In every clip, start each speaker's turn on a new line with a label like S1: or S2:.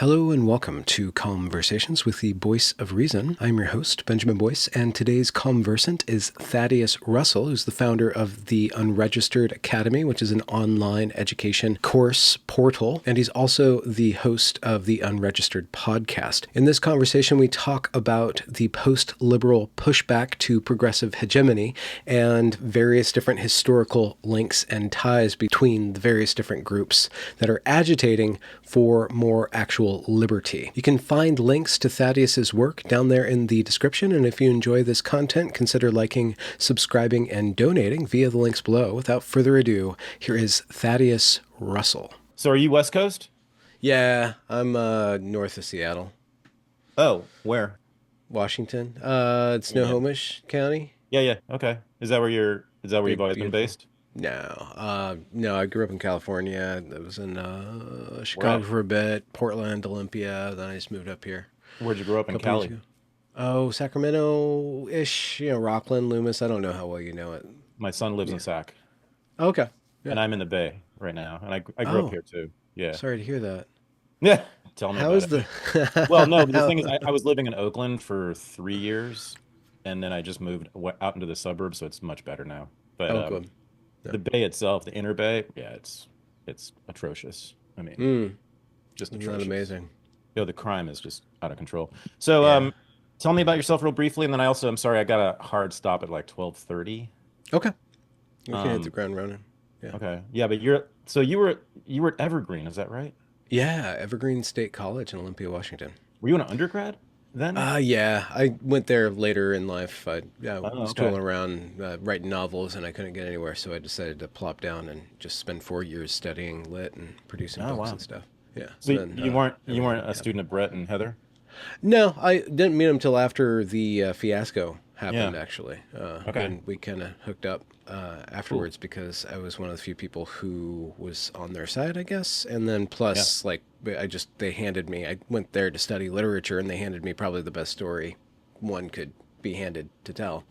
S1: Hello and welcome to Conversations with the Voice of Reason. I'm your host, Benjamin Boyce, and today's conversant is Thaddeus Russell, who's the founder of the Unregistered Academy, which is an online education course portal, and he's also the host of the Unregistered podcast. In this conversation, we talk about the post-liberal pushback to progressive hegemony and various different historical links and ties between the various different groups that are agitating for more actual liberty. You can find links to Thaddeus's work down there in the description, and if you enjoy this content, consider liking, subscribing, and donating via the links below. Without further ado, here is Thaddeus Russell.
S2: So are you West Coast?
S1: Yeah, I'm north of Seattle.
S2: Oh, where?
S1: Washington. It's Snohomish County.
S2: Yeah. Okay. Is that where you've always been based?
S1: No, I grew up in California. I was in Chicago for a bit, Portland, Olympia. Then I just moved up here.
S2: Where'd you grow up in Cali?
S1: Oh, Sacramento-ish, Rockland, Loomis. I don't know how well you know it.
S2: My son lives in Sac,
S1: Okay. Yeah.
S2: and I'm in the Bay right now, and I grew up here too. Yeah.
S1: Sorry to hear that.
S2: Yeah. Tell me
S1: How
S2: about
S1: is
S2: it.
S1: the...
S2: Well, no, but the thing is, I was living in Oakland for 3 years, and then I just moved out into the suburbs, so it's much better now. But
S1: Oh, good.
S2: the Bay itself, the Inner Bay, yeah, it's atrocious. I mean, just
S1: Isn't that
S2: atrocious.
S1: amazing?
S2: The crime is just out of control. So,
S1: Yeah.
S2: tell me about yourself real briefly, and then I'm sorry, I got a hard stop at like 12:30.
S1: Okay. We can hit the
S2: Um,
S1: ground running. Yeah.
S2: okay, yeah, but you were at Evergreen, is that right?
S1: Yeah, Evergreen State College in Olympia, Washington.
S2: Were you an undergrad then?
S1: Yeah, I went there later in life. I
S2: Oh,
S1: was
S2: okay.
S1: tooling around writing novels, and I couldn't get anywhere, so I decided to plop down and just spend 4 years studying lit and producing
S2: Oh,
S1: books
S2: wow.
S1: and stuff. Yeah.
S2: So
S1: Then
S2: you weren't
S1: Evergreen,
S2: a
S1: yeah.
S2: student of Brett and Heather?
S1: No, I didn't meet him till after the fiasco
S2: Yeah.
S1: happened, actually.
S2: Okay.
S1: And we kind of hooked up
S2: Cool.
S1: afterwards because I was one of the few people who was on their side, I guess. And then
S2: Yeah.
S1: plus, like, I went there to study literature, and they handed me probably the best story one could be handed to tell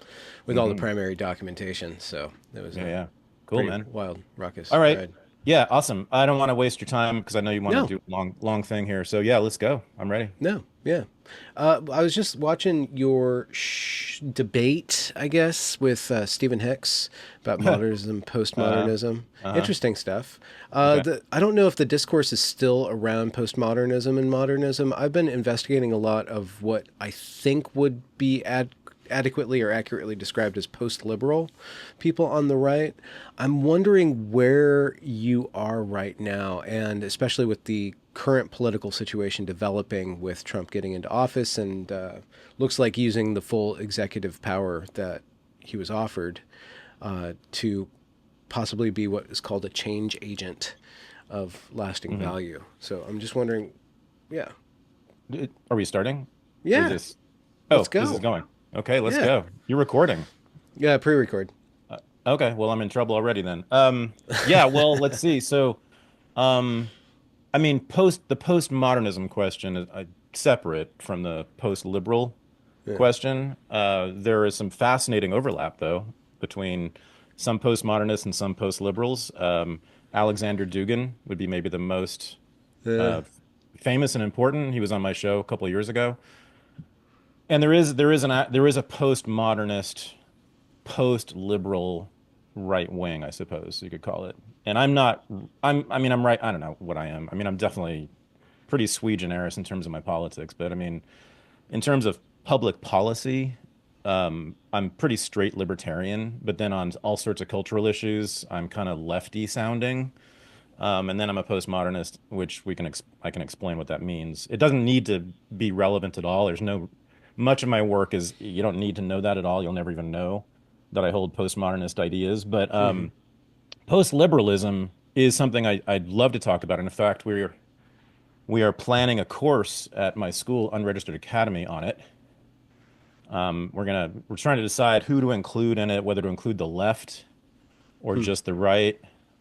S1: with all the
S2: Hmm.
S1: primary documentation. So it was
S2: Yeah,
S1: a
S2: yeah. Cool,
S1: pretty
S2: man.
S1: wild, ruckus
S2: All right.
S1: ride.
S2: Yeah, awesome. I don't want to waste your time because I know you want to
S1: No,
S2: do a long thing here. So yeah, let's go. I'm ready.
S1: No, yeah. I was just watching your debate, I guess, with Stephen Hicks about modernism,
S2: Uh,
S1: postmodernism.
S2: uh-huh.
S1: Interesting stuff.
S2: Okay.
S1: I don't know if the discourse is still around postmodernism and modernism. I've been investigating a lot of what I think would be adequately or accurately described as post-liberal people on the right. I'm wondering where you are right now, and especially with the current political situation developing with Trump getting into office and looks like using the full executive power that he was offered to possibly be what is called a change agent of lasting
S2: Hmm.
S1: value. So I'm just wondering, yeah,
S2: Are we starting? Or is
S1: yeah,
S2: this?
S1: let's
S2: Oh, this is
S1: go.
S2: going. Okay, let's
S1: Yeah,
S2: go. You're recording.
S1: yeah, pre-record.
S2: Okay, well, I'm in trouble already then. Yeah, well, let's see. So, um, I mean, the postmodernism question is separate from the post-liberal
S1: Yeah.
S2: question. There is some fascinating overlap, though, between some postmodernists and some post-liberals. Alexander Dugin would be maybe the most
S1: Uh,
S2: uh, famous and important. He was on my show a couple of years ago. And there is a postmodernist, post-liberal right wing, I suppose you could call it. And I'm not I mean I'm right, I don't know what I am. I mean I'm definitely pretty sui generis in terms of my politics, but I mean in terms of public policy, I'm pretty straight libertarian, but then on all sorts of cultural issues, I'm kind of lefty sounding. And then I'm a postmodernist, which I can explain what that means. It doesn't need to be relevant at all. There's no much of my work is you don't need to know that at all. You'll never even know that I hold postmodernist ideas. But
S1: hmm
S2: post-liberalism is something I'd love to talk about. And in fact, we are planning a course at my school, Unregistered Academy, on it. We're trying to decide who to include in it, whether to include the left or just the right.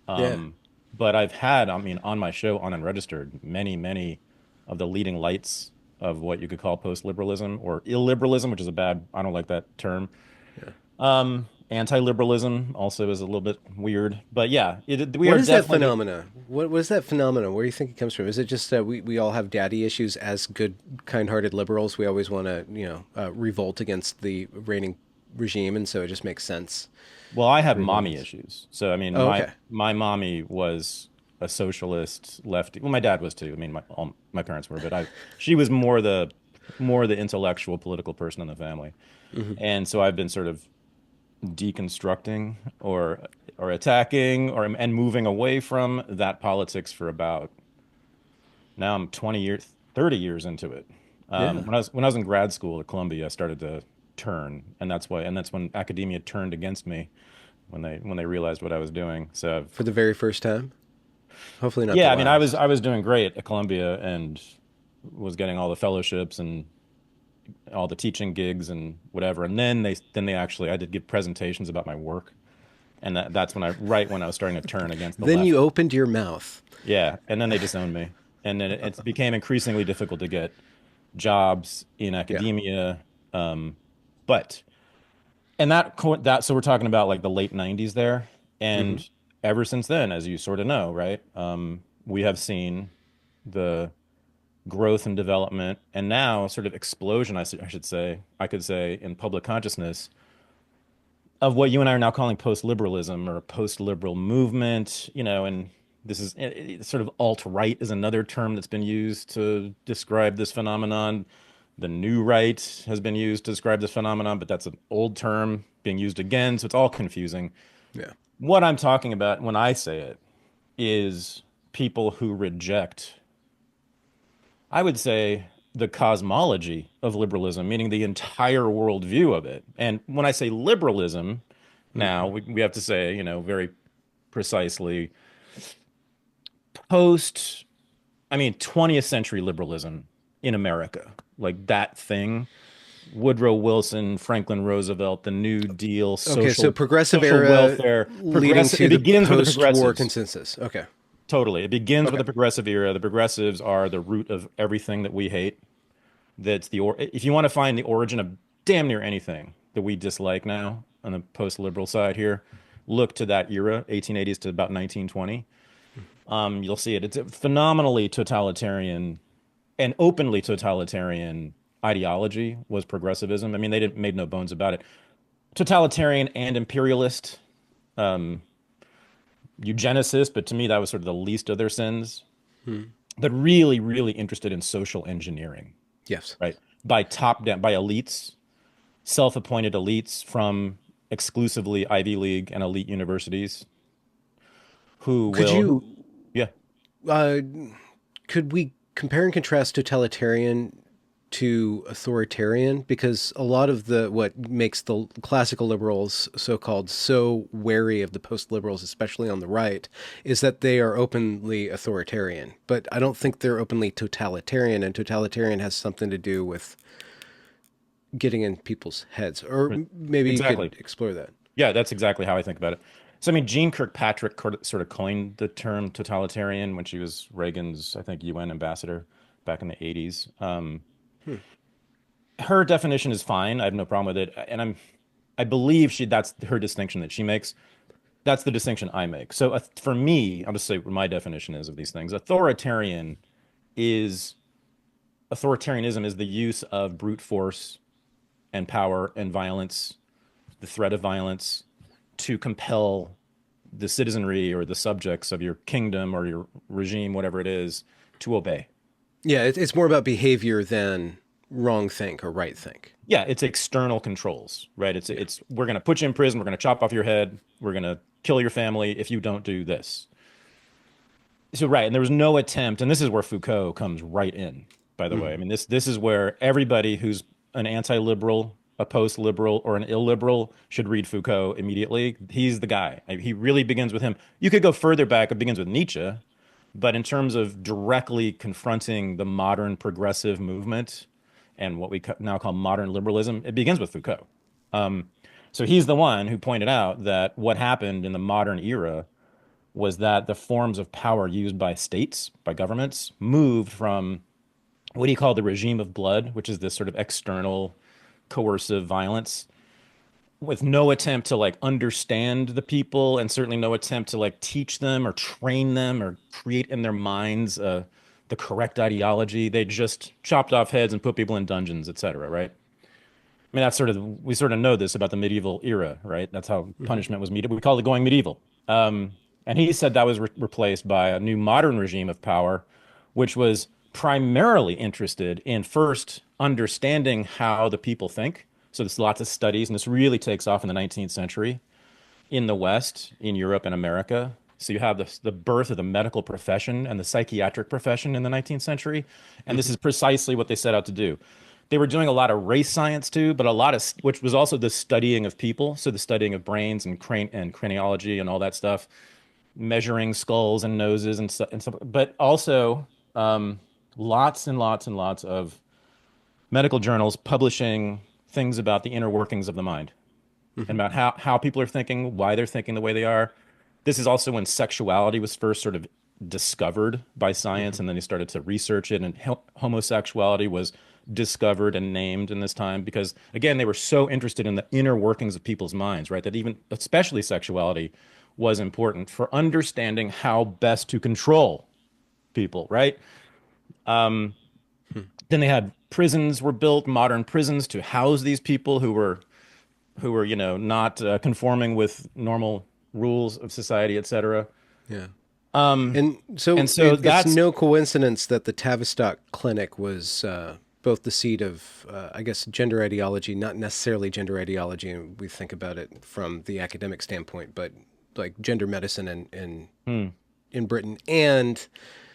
S1: Yeah.
S2: Um, but I mean, on my show on Unregistered, many of the leading lights of what you could call post-liberalism or illiberalism, which is I don't like that term.
S1: Yeah.
S2: Anti-liberalism also is a little bit weird, but yeah, we
S1: What
S2: are
S1: is that
S2: definitely.
S1: phenomena? What is that phenomena? Where do you think it comes from? Is it just that we all have daddy issues as good, kind-hearted liberals? We always want to, revolt against the reigning regime, and so it just makes sense
S2: Well, I
S1: to
S2: have
S1: revolt
S2: mommy
S1: against.
S2: issues. So I mean,
S1: Oh,
S2: my
S1: okay.
S2: my mommy was a socialist lefty. Well, my dad was too. I mean, my parents were, but I she was more the intellectual political person in the family. And so I've been sort of deconstructing or attacking or and moving away from that politics for about now I'm 20 years, 30 years into it.
S1: Yeah.
S2: When I was in grad school at Columbia, I started to turn, and that's when academia turned against me when they realized what I was doing. So
S1: For the very first time. Hopefully not the
S2: yeah, I mean, I was
S1: last.
S2: I was doing great at Columbia and was getting all the fellowships and all the teaching gigs and whatever. And then they actually I did give presentations about my work, and that's when I was starting to turn against the
S1: Then
S2: left.
S1: you opened your mouth.
S2: Yeah, and then they disowned me, and then it became increasingly difficult to get jobs in
S1: Yeah.
S2: academia. Um, but and that so we're talking about like the late 90s there,
S1: Hmm.
S2: and ever since then, as you sort of know, right? We have seen the growth and development, and now sort of explosion, I should say, I could say, in public consciousness of what you and I are now calling post-liberalism or a post-liberal movement, and this is sort of alt-right is another term that's been used to describe this phenomenon. The new right has been used to describe this phenomenon, but that's an old term being used again, so it's all confusing.
S1: Yeah.
S2: What I'm talking about when I say it is people who reject, I would say, the cosmology of liberalism, meaning the entire worldview of it. And when I say liberalism, now
S1: Hmm.
S2: we have to say, very precisely post, I mean, 20th century liberalism in America, like that thing. Woodrow Wilson, Franklin Roosevelt, the New Deal,
S1: Okay, so
S2: social
S1: progressive
S2: social
S1: era
S2: welfare,
S1: leading
S2: progressive. It
S1: to the
S2: begins with the
S1: post-war
S2: progressives.
S1: consensus. Okay.
S2: Totally. It begins with
S1: Okay.
S2: the progressive era. The progressives are the root of everything that we hate. That's if you want to find the origin of damn near anything that we dislike now on the post-liberal side here, look to that era, 1880s to about 1920. You'll see it. It's a phenomenally totalitarian and openly totalitarian ideology was progressivism. I mean, they didn't made no bones about it. Totalitarian and imperialist, um, eugenicist, but to me that was sort of the least of their sins.
S1: Hmm.
S2: But really, really interested in social engineering,
S1: Yes.
S2: right? By top down, by elites, self-appointed elites from exclusively Ivy League and elite universities who
S1: Could
S2: will,
S1: you
S2: yeah,
S1: uh, could we compare and contrast totalitarian to authoritarian? Because a lot of the what makes the classical liberals so-called so wary of the post-liberals, especially on the right, is that they are openly authoritarian. But I don't think they're openly totalitarian, and totalitarian has something to do with getting in people's heads. Or maybe you
S2: exactly.
S1: could explore that.
S2: Yeah, that's exactly how I think about it. So, I mean, Jean Kirkpatrick sort of coined the term totalitarian when she was Reagan's, I think, UN ambassador back in the 80s.
S1: Hmm.
S2: Her definition is fine. I have no problem with it. And I believe that's her distinction that she makes. That's the distinction I make. So, for me, I'll just say what my definition is of these things. Is Authoritarianism is the use of brute force and power and violence, the threat of violence to compel the citizenry or the subjects of your kingdom or your regime, whatever it is, to obey.
S1: Yeah, it's more about behavior than wrong think or right think.
S2: Yeah, it's external controls, right? It's
S1: Yeah.
S2: it's we're gonna put you in prison, we're gonna chop off your head, we're gonna kill your family if you don't do this. So right, and there was no attempt, and this is where Foucault comes right in, by the way. I
S1: Mhm.
S2: mean, this is where everybody who's an anti-liberal, a post-liberal, or an illiberal should read Foucault immediately. He's the guy. He really begins with him. You could go further back, it begins with Nietzsche, but in terms of directly confronting the modern progressive movement and what we now call modern liberalism, it begins with Foucault. Um, so he's the one who pointed out that what happened in the modern era was that the forms of power used by states, by governments, moved from what he called the regime of blood, which is this sort of external coercive violence, with no attempt to like understand the people, and certainly no attempt to like teach them or train them or create in their minds the correct ideology. They just chopped off heads and put people in dungeons, etc. Right? I mean, that's sort of we sort of know this about the medieval era, right? That's how
S1: Hmm.
S2: punishment was meted. We call it going medieval. And he said that was replaced by a new modern regime of power, which was primarily interested in first understanding how the people think. So there's lots of studies, and this really takes off in the 19th century in the West, in Europe, and America. So you have the birth of the medical profession and the psychiatric profession in the 19th century. And this
S1: Hmm.
S2: is precisely what they set out to do. They were doing a lot of race science too, but a lot of, which was also the studying of people. So the studying of brains and craniology and all that stuff, measuring skulls and noses and stuff, but also lots and lots and lots of medical journals publishing things about the inner workings of the mind and
S1: Hmm.
S2: about how people are thinking, why they're thinking the way they are. This is also when sexuality was first sort of discovered by science,
S1: Hmm.
S2: and then they started to research it, and homosexuality was discovered and named in this time because, again, they were so interested in the inner workings of people's minds, right? That even, especially sexuality, was important for understanding how best to control people, right? Then they had prisons were built, modern prisons to house these people who were, not conforming with normal rules of society, etc.
S1: Yeah.
S2: Um,
S1: And
S2: and
S1: so
S2: so
S1: it's
S2: that's
S1: no coincidence that the Tavistock Clinic was both the seat of, I guess, gender ideology, not necessarily gender ideology, and we think about it from the academic standpoint, but like gender medicine
S2: hmm,
S1: in Britain and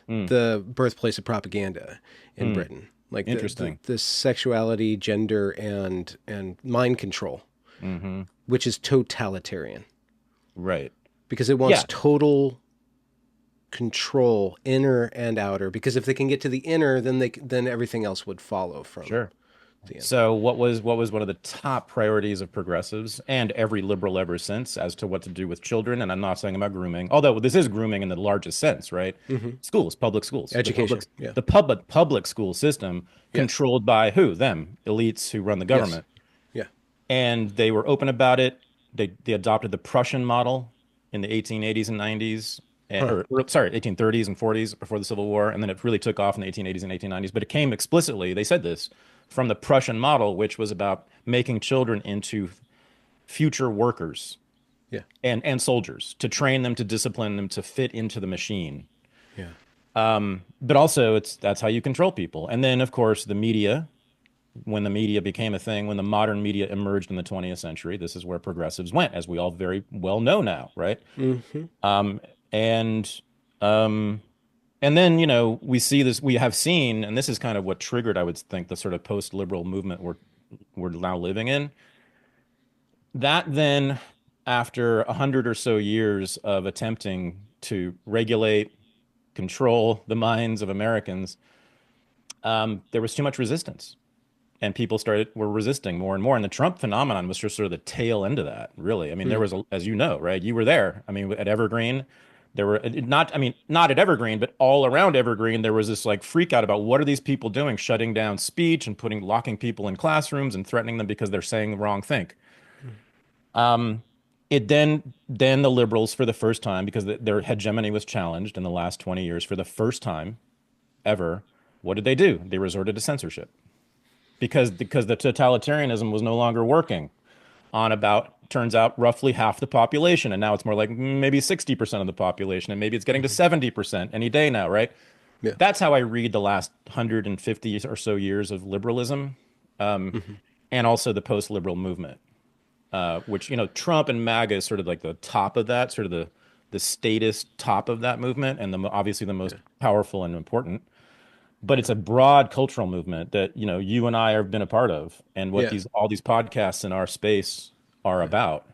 S2: hmm,
S1: the birthplace of propaganda in
S2: hmm,
S1: Britain. Like
S2: interesting.
S1: the sexuality, gender, and mind control,
S2: Hmm.
S1: which is totalitarian
S2: Right.
S1: because it
S2: Yeah,
S1: wants total control, inner and outer. Because if they can get to the inner, then everything else would follow from
S2: sure.
S1: the inner.
S2: So what was one of the top priorities of progressives and every liberal ever since as to what to do with children? And I'm not saying about grooming, although this is grooming in the largest sense, right?
S1: Hmm.
S2: Schools, public schools, the public
S1: Education. Yeah.
S2: the public school system
S1: Yes.
S2: controlled by who? Them, elites who run the
S1: Yes.
S2: government.
S1: Yeah.
S2: And they were open about it. They adopted the Prussian model in the 1880s and 90s,
S1: Huh.
S2: or sorry, 1830s and 40s before the Civil War, and then it really took off in the 1880s and 1890s. But it came explicitly, they said this, from the Prussian model, which was about making children into future workers
S1: Yeah.
S2: and soldiers to train them, to discipline them, to fit into the machine.
S1: Yeah.
S2: But also, that's how you control people. And then, of course, the media, when the media became a thing, when the modern media emerged in the 20th century, this is where progressives went, as we all very well know now, right?
S1: Hmm.
S2: And um, and then we see this, we have seen, and this is kind of what triggered, I would think, the sort of post-liberal movement we're now living in. That then, after 100 or so years of attempting to regulate, control the minds of Americans, there was too much resistance and people were resisting more and more. And the Trump phenomenon was just sort of the tail end of that, really. I mean, there was, as you know, right? You were there. I mean, at Evergreen, there were not, I mean, not at Evergreen, but all around Evergreen, there was this like freak out about what are these people doing, shutting down speech and locking people in classrooms and threatening them because they're saying the wrong thing. It then the liberals, for the first time, because their hegemony was challenged in the last 20 years, for the first time ever, what did they do? They resorted to censorship because the totalitarianism was no longer working on about, turns out, roughly half the population, and now it's more like maybe 60% of the population, and maybe it's getting to
S1: Hmm.
S2: 70% any day now, right?
S1: Yeah.
S2: That's how I read the last 150 or so years of liberalism,
S1: Hmm.
S2: and also the post-liberal movement, which Trump and MAGA is sort of like the top of that, sort of the statist top of that movement, and obviously the most
S1: Yeah.
S2: powerful and important. But it's a broad cultural movement that you and I have been a part of, and what
S1: Yeah.
S2: these all these podcasts in our space are
S1: Yeah.
S2: about.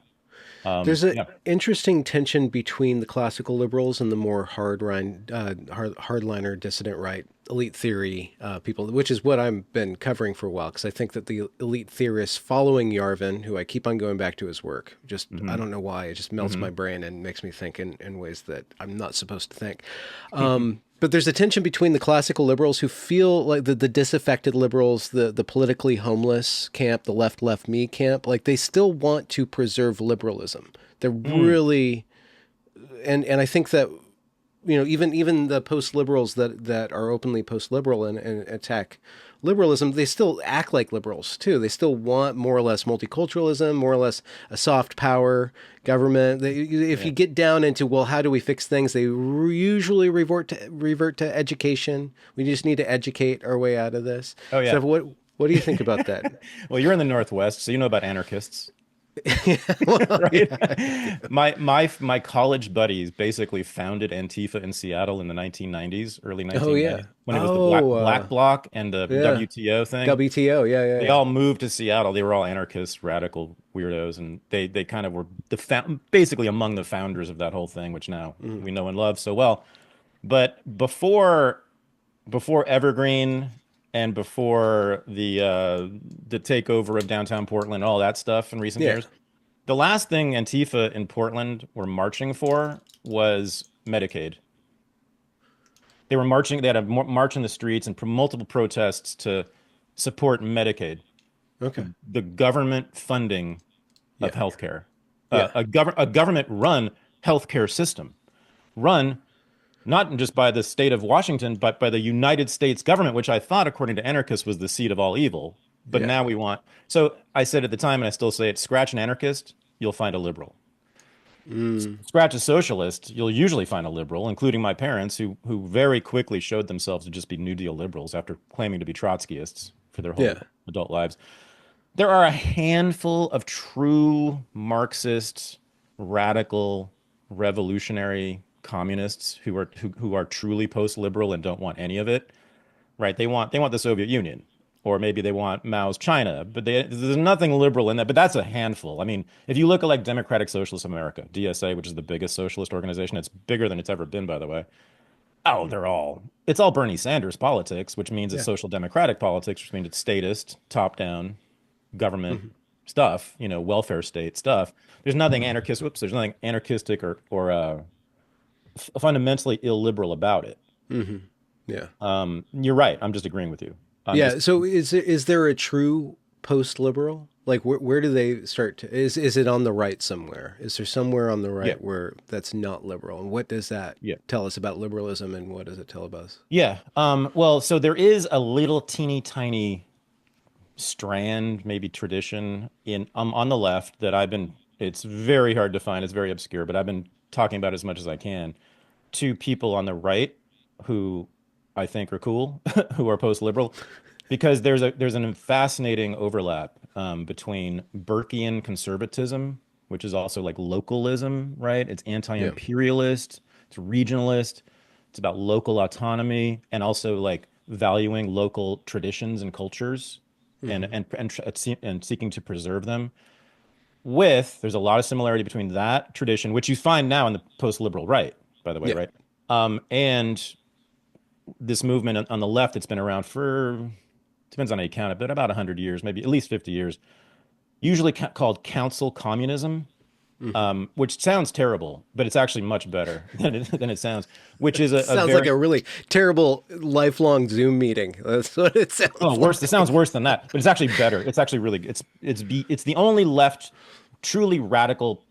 S1: There's an
S2: Yeah.
S1: interesting tension between the classical liberals and the more hardliner dissident right elite theory people, which is what I've been covering for a while, because I think that the elite theorists following Yarvin, who I keep on going back to his work, just I
S2: Hmm.
S1: don't know why, it just melts
S2: Hmm.
S1: my brain and makes me think in ways that I'm not supposed to think. But there's a tension between the classical liberals who feel like the disaffected liberals, the politically homeless camp, the left me camp, like they still want to preserve liberalism. They're
S2: Mm,
S1: really, and I think that, even the post-liberals that are openly post-liberal and attack liberalism, they still act like liberals too. They still want more or less multiculturalism, more or less a soft power government. If
S2: yeah.
S1: you get down into, well, how do we fix things? They usually revert to education. We just need to educate our way out of this.
S2: Oh yeah.
S1: So what do you think about that?
S2: Well, you're in the Northwest, so you know about anarchists.
S1: Well,
S2: Right?
S1: yeah, I do.
S2: My college buddies basically founded Antifa in Seattle in the 1990s, early
S1: Oh yeah.
S2: 1990s, when it was the
S1: Oh
S2: Black Bloc and the
S1: yeah.
S2: WTO thing.
S1: WTO. Yeah, yeah,
S2: They
S1: yeah.
S2: all moved to Seattle. They were all anarchists, radical weirdos, and they kind of were basically among the founders of that whole thing, which now
S1: Mm.
S2: we know and love so well. But before Evergreen and before the takeover of downtown Portland, all that stuff in recent
S1: Yeah.
S2: years, the last thing Antifa in Portland were marching for was Medicaid. They were marching, they had a march in the streets and multiple protests to support Medicaid,
S1: Okay.
S2: the government funding of
S1: Yeah.
S2: healthcare,
S1: Yeah.
S2: a government run healthcare system, run not just by the state of Washington, but by the United States government, which I thought, according to anarchists, was the seat of all evil. But
S1: Yeah.
S2: now we want. So I said at the time, and I still say it: scratch an anarchist, you'll find a liberal.
S1: Mm.
S2: Scratch a socialist, you'll usually find a liberal, including my parents, who very quickly showed themselves to just be New Deal liberals after claiming to be Trotskyists for their whole
S1: Yeah.
S2: adult lives. There are a handful of true Marxist, radical, revolutionary communists who are truly post-liberal and don't want any of it. Right? They want the Soviet Union, or maybe they want Mao's China, but there's nothing liberal in that. But that's a handful. I mean, if you look at like Democratic Socialist America, DSA, which is the biggest socialist organization, it's bigger than it's ever been, by the way. Oh, it's all Bernie Sanders politics, which means it's
S1: Yeah.
S2: social democratic politics, which means it's statist, top-down government
S1: Hmm.
S2: stuff, welfare state stuff. There's nothing anarchist. Whoops, there's nothing anarchistic or fundamentally illiberal about it.
S1: Hmm. Yeah.
S2: You're right. I'm just agreeing with you. I'm
S1: Yeah.
S2: just
S1: So is there a true post-liberal? Like where do they start to, is it on the right somewhere? Is there somewhere on the
S2: yeah,
S1: right where that's not liberal? And what does that
S2: yeah,
S1: tell us about liberalism and what does it tell about us?
S2: yeah. Well, so there is a little teeny tiny strand, maybe tradition in on the left that I've been. It's very hard to find. It's very obscure, but I've been talking about as much as I can to people on the right who I think are cool, who are post-liberal, because there's an fascinating overlap between Burkean conservatism, which is also like localism, right? It's
S1: Yeah.
S2: anti-imperialist, it's regionalist, it's about local autonomy, and also like valuing local traditions and cultures, and
S1: Hmm.
S2: and seeking to preserve them. There's a lot of similarity between that tradition, which you find now in the post-liberal right, by the way,
S1: Yeah.
S2: right? And this movement on the left that's been around for, depends on how you count it, but about 100 years, maybe at least 50 years, usually called council communism,
S1: Hmm.
S2: which sounds terrible, but it's actually much better than it sounds, which is a
S1: Sounds like
S2: very,
S1: a really terrible lifelong Zoom meeting. That's what it
S2: oh,
S1: sounds
S2: worse. It sounds
S1: like.
S2: worse than that, but it's actually better. It's actually really, it's the only left, truly radical,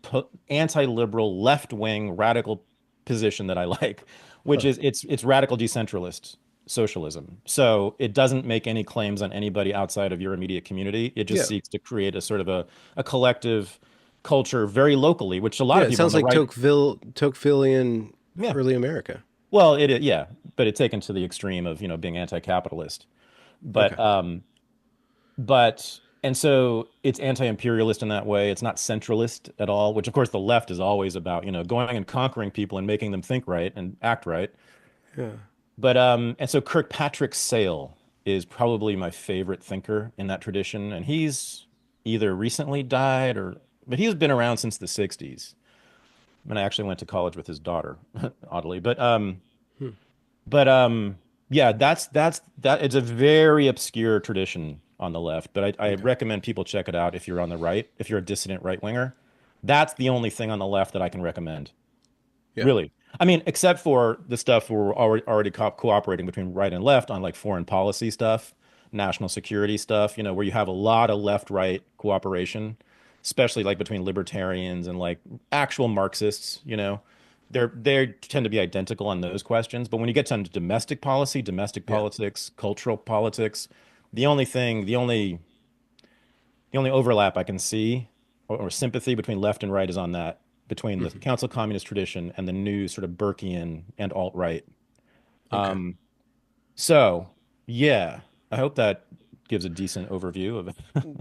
S2: anti-liberal, left-wing radical position that I like, which
S1: Huh.
S2: is it's radical decentralist socialism. So it doesn't make any claims on anybody outside of your immediate community. It just
S1: Yeah.
S2: seeks to create a sort of a collective culture very locally, which a lot
S1: Yeah.
S2: of
S1: It
S2: people on
S1: sounds
S2: the
S1: like
S2: right,
S1: Tocquevillian
S2: yeah.
S1: early America.
S2: Well, yeah, but it's taken to the extreme of, being anti-capitalist. But
S1: Okay.
S2: and so it's anti-imperialist in that way. It's not centralist at all, which of course the left is always about, going and conquering people and making them think right and act right.
S1: Yeah.
S2: But and so Kirkpatrick Sale is probably my favorite thinker in that tradition, and he's either recently died but he's been around since the 60s. And I actually went to college with his daughter, oddly.
S1: Hmm.
S2: But yeah, that it's a very obscure tradition on the left, but I
S1: Okay.
S2: recommend people check it out if you're on the right, if you're a dissident right winger. That's the only thing on the left that I can recommend.
S1: Yeah.
S2: Really. I mean, except for the stuff where we're already cooperating between right and left on like foreign policy stuff, national security stuff, where you have a lot of left-right cooperation, especially like between libertarians and like actual Marxists. They tend to be identical on those questions. But when you get to domestic policy, domestic
S1: Yeah.
S2: politics, cultural politics, the only thing, the only overlap I can see or sympathy between left and right is on that, between the
S1: Hmm.
S2: Council Communist tradition and the new sort of Burkean and alt-right.
S1: Okay.
S2: So, yeah, I hope that gives a decent overview of the history.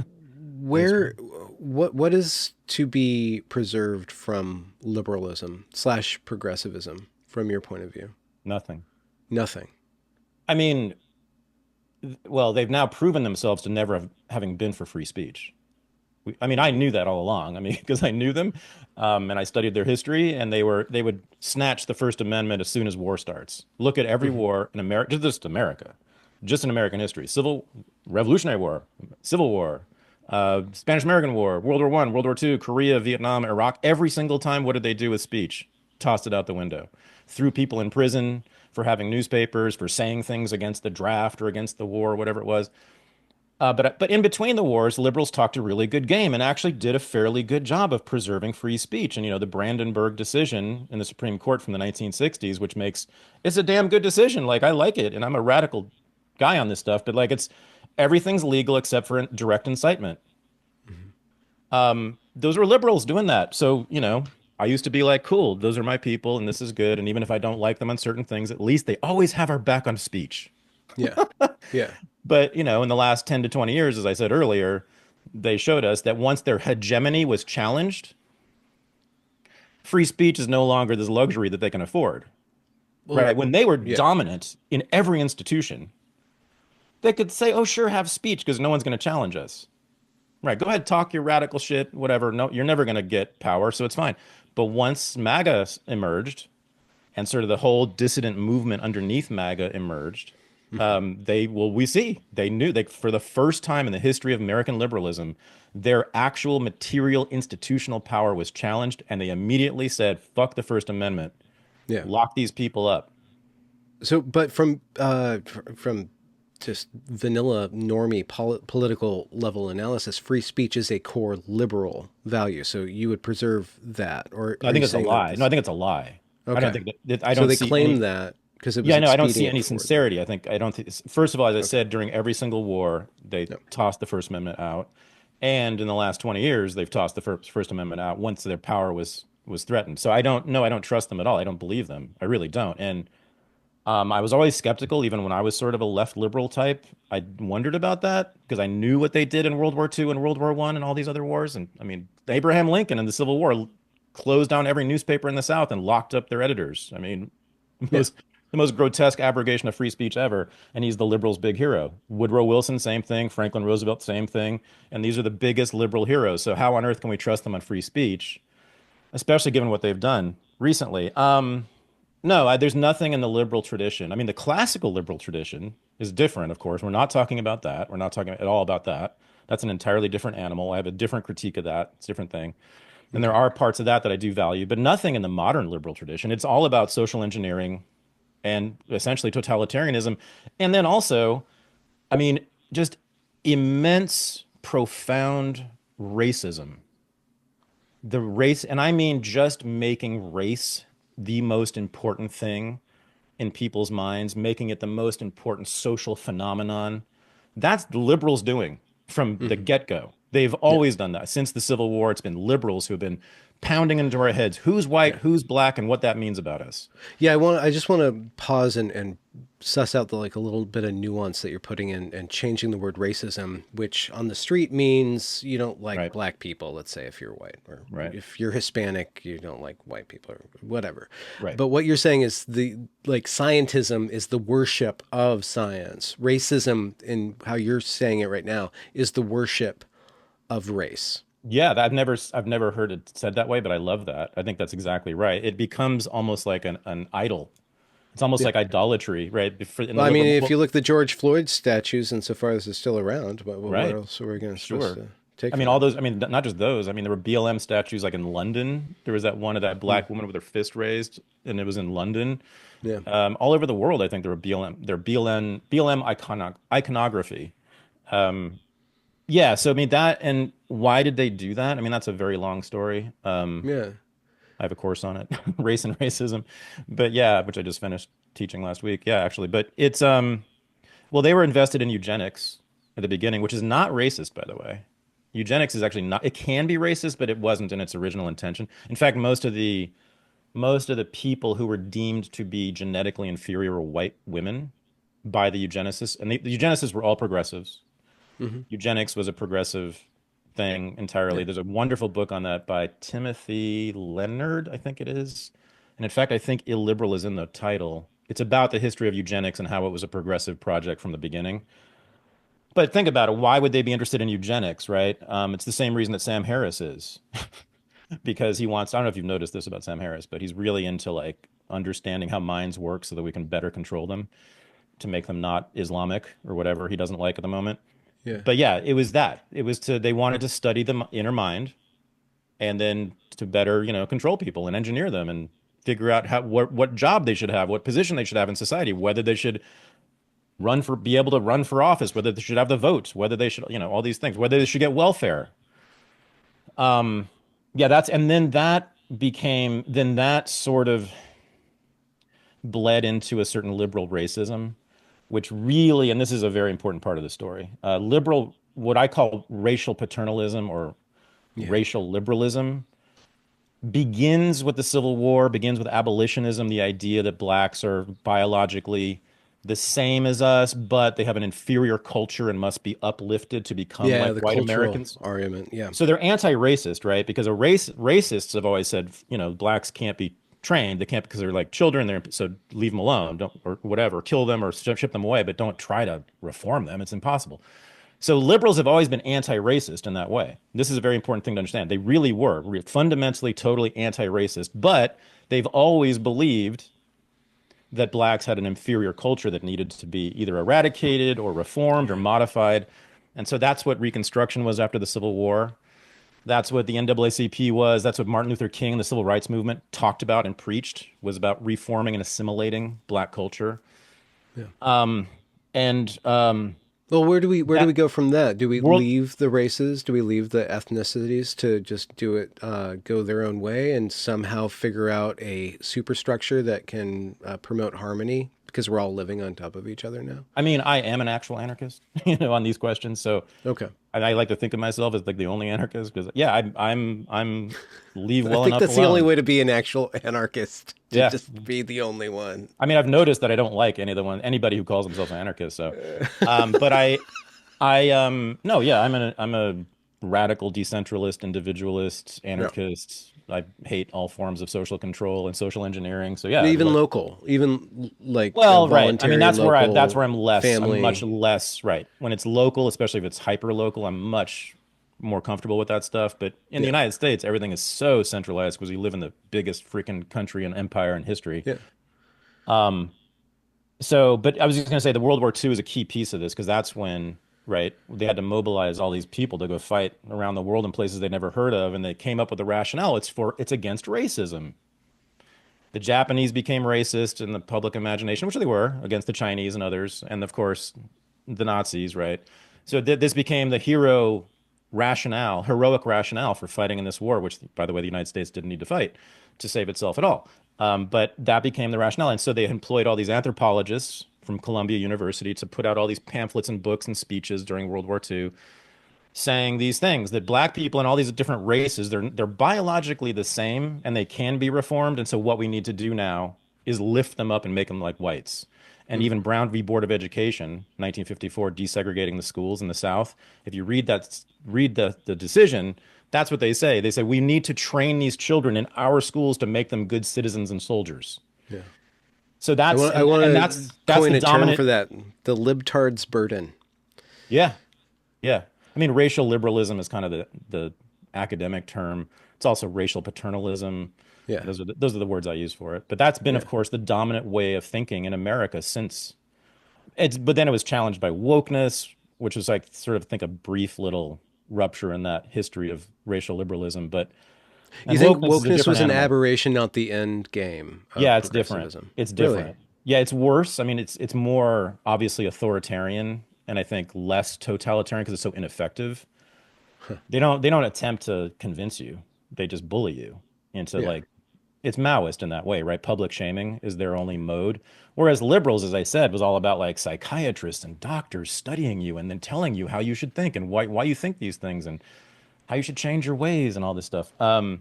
S1: Where, what is to be preserved from liberalism slash progressivism from your point of view?
S2: Nothing.
S1: Nothing.
S2: I mean, well, they've now proven themselves to never having been for free speech. I mean, I knew that all along. I mean, because I knew them, and I studied their history, and they would snatch the First Amendment as soon as war starts. Look at every
S1: Hmm.
S2: war in America, just in American history: Revolutionary War, Civil War, Spanish American War, World War One, World War Two, Korea, Vietnam, Iraq. Every single time, what did they do with speech? Tossed it out the window, threw people in prison for having newspapers, for saying things against the draft or against the war, whatever it was. But in between the wars, liberals talked a really good game and actually did a fairly good job of preserving free speech. And the Brandenburg decision in the Supreme Court from the 1960s, which makes it's a damn good decision. Like I like it, and I'm a radical guy on this stuff, but like it's everything's legal except for direct incitement.
S1: Hmm.
S2: Those were liberals doing that. So, I used to be like, cool, those are my people, and this is good. And even if I don't like them on certain things, at least they always have our back on speech.
S1: Yeah. Yeah.
S2: But, in the last 10 to 20 years, as I said earlier, they showed us that once their hegemony was challenged, free speech is no longer this luxury that they can afford.
S1: Well,
S2: Right? When they were
S1: yeah.
S2: dominant in every institution, they could say, "Oh, sure, have speech because no one's going to challenge us." Right? Go ahead, talk your radical shit, whatever. No, you're never going to get power, so it's fine. But once MAGA emerged and sort of the whole dissident movement underneath MAGA emerged,
S1: Hmm.
S2: we see they knew they for the first time in the history of American liberalism, their actual material institutional power was challenged, and they immediately said, "Fuck the First Amendment,
S1: Yeah.
S2: lock these people up."
S1: So, but from just vanilla normie political level analysis, free speech is a core liberal value. So you would preserve that, or
S2: I
S1: are
S2: think
S1: you
S2: it's a
S1: saying that
S2: lie. No,
S1: this?
S2: I think it's a lie. I don't
S1: Okay.
S2: think I
S1: So
S2: don't
S1: they
S2: see
S1: claim
S2: any.
S1: that because it was
S2: Yeah, no, I don't see
S1: expedient
S2: any
S1: for them.
S2: sincerity. I don't think, first of all, as I
S1: Okay.
S2: said, during every single war, they
S1: No.
S2: tossed the First Amendment out. And in the last 20 years, they've tossed the First Amendment out once their power was threatened. So I don't know. I don't trust them at all. I don't believe them. I really don't. And I was always skeptical, even when I was sort of a left liberal type. I wondered about that because I knew what they did in World War II and World War I and all these other wars. And I mean, Abraham Lincoln in the Civil War closed down every newspaper in the South and locked up their editors. I mean,
S1: Yeah.
S2: most the most grotesque abrogation of free speech ever, and he's the liberals' big hero. Woodrow Wilson, same thing. Franklin Roosevelt, same thing. And these are the biggest liberal heroes. So how on earth can we trust them on free speech, especially given what they've done recently? No, there's nothing in the liberal tradition. I mean, the classical liberal tradition is different, of course. We're not talking about that. We're not talking at all about that. That's an entirely different animal. I have a different critique of that. It's a different thing. And there
S1: Okay.
S2: are parts of that that I do value, but nothing in the modern liberal tradition. It's all about social engineering and essentially totalitarianism. And then also, I mean, just immense, profound racism. The race, and I mean just making race the most important thing in people's minds, making it the most important social phenomenon. That's the liberals doing from the
S1: Hmm.
S2: get-go. They've
S1: Yeah.
S2: always done that. Since the Civil War, it's been liberals who have been pounding into our heads who's white,
S1: Yeah.
S2: who's black, and what that means about us.
S1: Yeah. I just want to pause and suss out the like a little bit of nuance that you're putting in and changing the word racism, which on the street means you don't like
S2: Right,
S1: black people. Let's say if you're white, or
S2: right,
S1: if you're Hispanic, you don't like white people or whatever.
S2: right.
S1: But what you're saying is the like scientism is the worship of science. Racism, in how you're saying it right now, is the worship of race.
S2: Yeah, I've never heard it said that way, but I love that. I think that's exactly right. It becomes almost like an idol. It's almost
S1: Yeah.
S2: like idolatry, right? In the
S1: Well, I mean,
S2: liberal,
S1: if
S2: well,
S1: you look at the George Floyd statues, insofar as it's still around, what
S2: right,
S1: else are we going to supposed
S2: sure.
S1: to take
S2: I
S1: for
S2: mean, all
S1: that.
S2: those, I mean, not just those. I mean, there were BLM statues like in London. There was that one of that
S1: Hmm.
S2: black woman with her fist raised, and it was in London.
S1: Yeah.
S2: All over the world, I think there were BLM iconography. Um, yeah, so I mean that, and why did they do that? I mean, that's a very long story.
S1: Yeah.
S2: I have a course on it, race and racism, but yeah, which I just finished teaching last week. Yeah, actually, but it's well, they were invested in eugenics at the beginning, which is not racist, by the way. Eugenics is actually not, it can be racist, but it wasn't in its original intention. In fact, most of the people who were deemed to be genetically inferior were white women by the eugenicists, and the eugenicists were all progressives.
S1: Hmm.
S2: Eugenics was a progressive thing
S1: Yeah.
S2: entirely. There's a wonderful book on that by Timothy Leonard, I think it is. And in fact, I think illiberal is in the title. It's about the history of eugenics and how it was a progressive project from the beginning. But think about it. Why would they be interested in eugenics, right? It's the same reason that Sam Harris is, because he wants, I don't know if you've noticed this about Sam Harris, but he's really into like understanding how minds work so that we can better control them to make them not Islamic or whatever he doesn't like at the moment.
S1: Yeah.
S2: But yeah, it was that. It was to, they wanted to study the inner mind and then to better, control people and engineer them and figure out what job they should have, what position they should have in society, whether they should be able to run for office, whether they should have the vote, whether they should, all these things, whether they should get welfare. Um, yeah, and then that sort of bled into a certain liberal racism, which really, and this is a very important part of the story, liberal, what I call racial paternalism or
S1: Yeah.
S2: racial liberalism begins with the Civil War, begins with abolitionism, the idea that blacks are biologically the same as us, but they have an inferior culture and must be uplifted to become
S1: Yeah.
S2: like
S1: The
S2: white
S1: cultural
S2: Americans.
S1: argument. Yeah.
S2: So they're anti-racist, right? Because racists have always said, blacks can't be trained. They can't because they're like children. So leave them alone, don't or whatever, kill them or ship them away, but don't try to reform them. It's impossible. So liberals have always been anti-racist in that way. This is a very important thing to understand. They really were fundamentally, totally anti-racist, but they've always believed that blacks had an inferior culture that needed to be either eradicated or reformed or
S1: Yeah.
S2: modified. And so that's what Reconstruction was after the Civil War. That's what the NAACP was. That's what Martin Luther King and the Civil Rights Movement talked about and preached, was about reforming and assimilating black culture.
S1: Yeah.
S2: And
S1: Well, where do we
S2: that
S1: go from that? Do we
S2: world,
S1: leave the races? Do we leave the ethnicities to just do it, go their own way, and somehow figure out a superstructure that can promote harmony? Because we're all living on top of each other now.
S2: I mean, I am an actual anarchist, on these questions. So
S1: Okay.
S2: I like to think of myself as like the only anarchist because, yeah, I'm leave
S1: I
S2: well
S1: think
S2: enough
S1: that's the only
S2: alone.
S1: way to be an actual anarchist, to
S2: Yeah.
S1: just be the only one.
S2: I mean, I've noticed that I don't like anybody who calls themselves an anarchist. So, but no, yeah, I'm a radical decentralist, individualist,
S1: Yeah.
S2: anarchist. I hate all forms of social control and social engineering. So yeah,
S1: Even local, even like
S2: well, right. I mean,
S1: voluntary
S2: that's where
S1: local
S2: I'm less. I'm much
S1: family.
S2: less right when it's local, especially if it's hyper local. I'm much more comfortable with that stuff. But in the
S1: Yeah.
S2: United States, everything is so centralized because we live in the biggest freaking country and empire in history.
S1: Yeah.
S2: Um, So, but I was just going to say the World War II is a key piece of this because that's when, right, they had to mobilize all these people to go fight around the world in places they'd never heard of, and they came up with the rationale. It's against racism. The Japanese became racist in the public imagination, which they were against the Chinese and others, and of course the Nazis, right? So this became the heroic rationale for fighting in this war, which, by the way, the United States didn't need to fight to save itself at all. But that became the rationale. And so they employed all these anthropologists from Columbia University to put out all these pamphlets and books and speeches during World War II saying these things that black people and all these different races, they're biologically the same and they can be reformed. And so what we need to do now is lift them up and make them like whites. And
S1: Mm.
S2: even Brown v. Board of Education, 1954, desegregating the schools in the South. If you read the decision, that's what they say. They say we need to train these children in our schools to make them good citizens and soldiers.
S1: Yeah.
S2: So
S1: I
S2: that's
S1: want I
S2: and
S1: want
S2: and
S1: to
S2: that's the
S1: coin a term
S2: dominant.
S1: for that. The libtard's burden.
S2: Yeah, yeah. I mean, racial liberalism is kind of the academic term. It's also racial paternalism.
S1: Yeah.
S2: Those are the words I use for it. But that's been,
S1: Yeah.
S2: of course, the dominant way of thinking in America since it's. But then it was challenged by wokeness, which was like sort of think a brief little rupture in that history of racial liberalism. But
S1: You
S2: and
S1: think
S2: wokeness is a
S1: wokeness
S2: different
S1: was an
S2: animal.
S1: aberration, not the end game of
S2: Yeah, it's different.
S1: progressivism?
S2: It's
S1: Really?
S2: different. Yeah, it's worse. I mean, it's more obviously authoritarian and I think less totalitarian because it's so ineffective. They don't attempt to convince you. They just bully you into
S1: Yeah.
S2: like it's Maoist in that way, right? Public shaming is their only mode. Whereas liberals, as I said, was all about like psychiatrists and doctors studying you and then telling you how you should think and why you think these things and how you should change your ways and all this stuff.
S1: Hmm.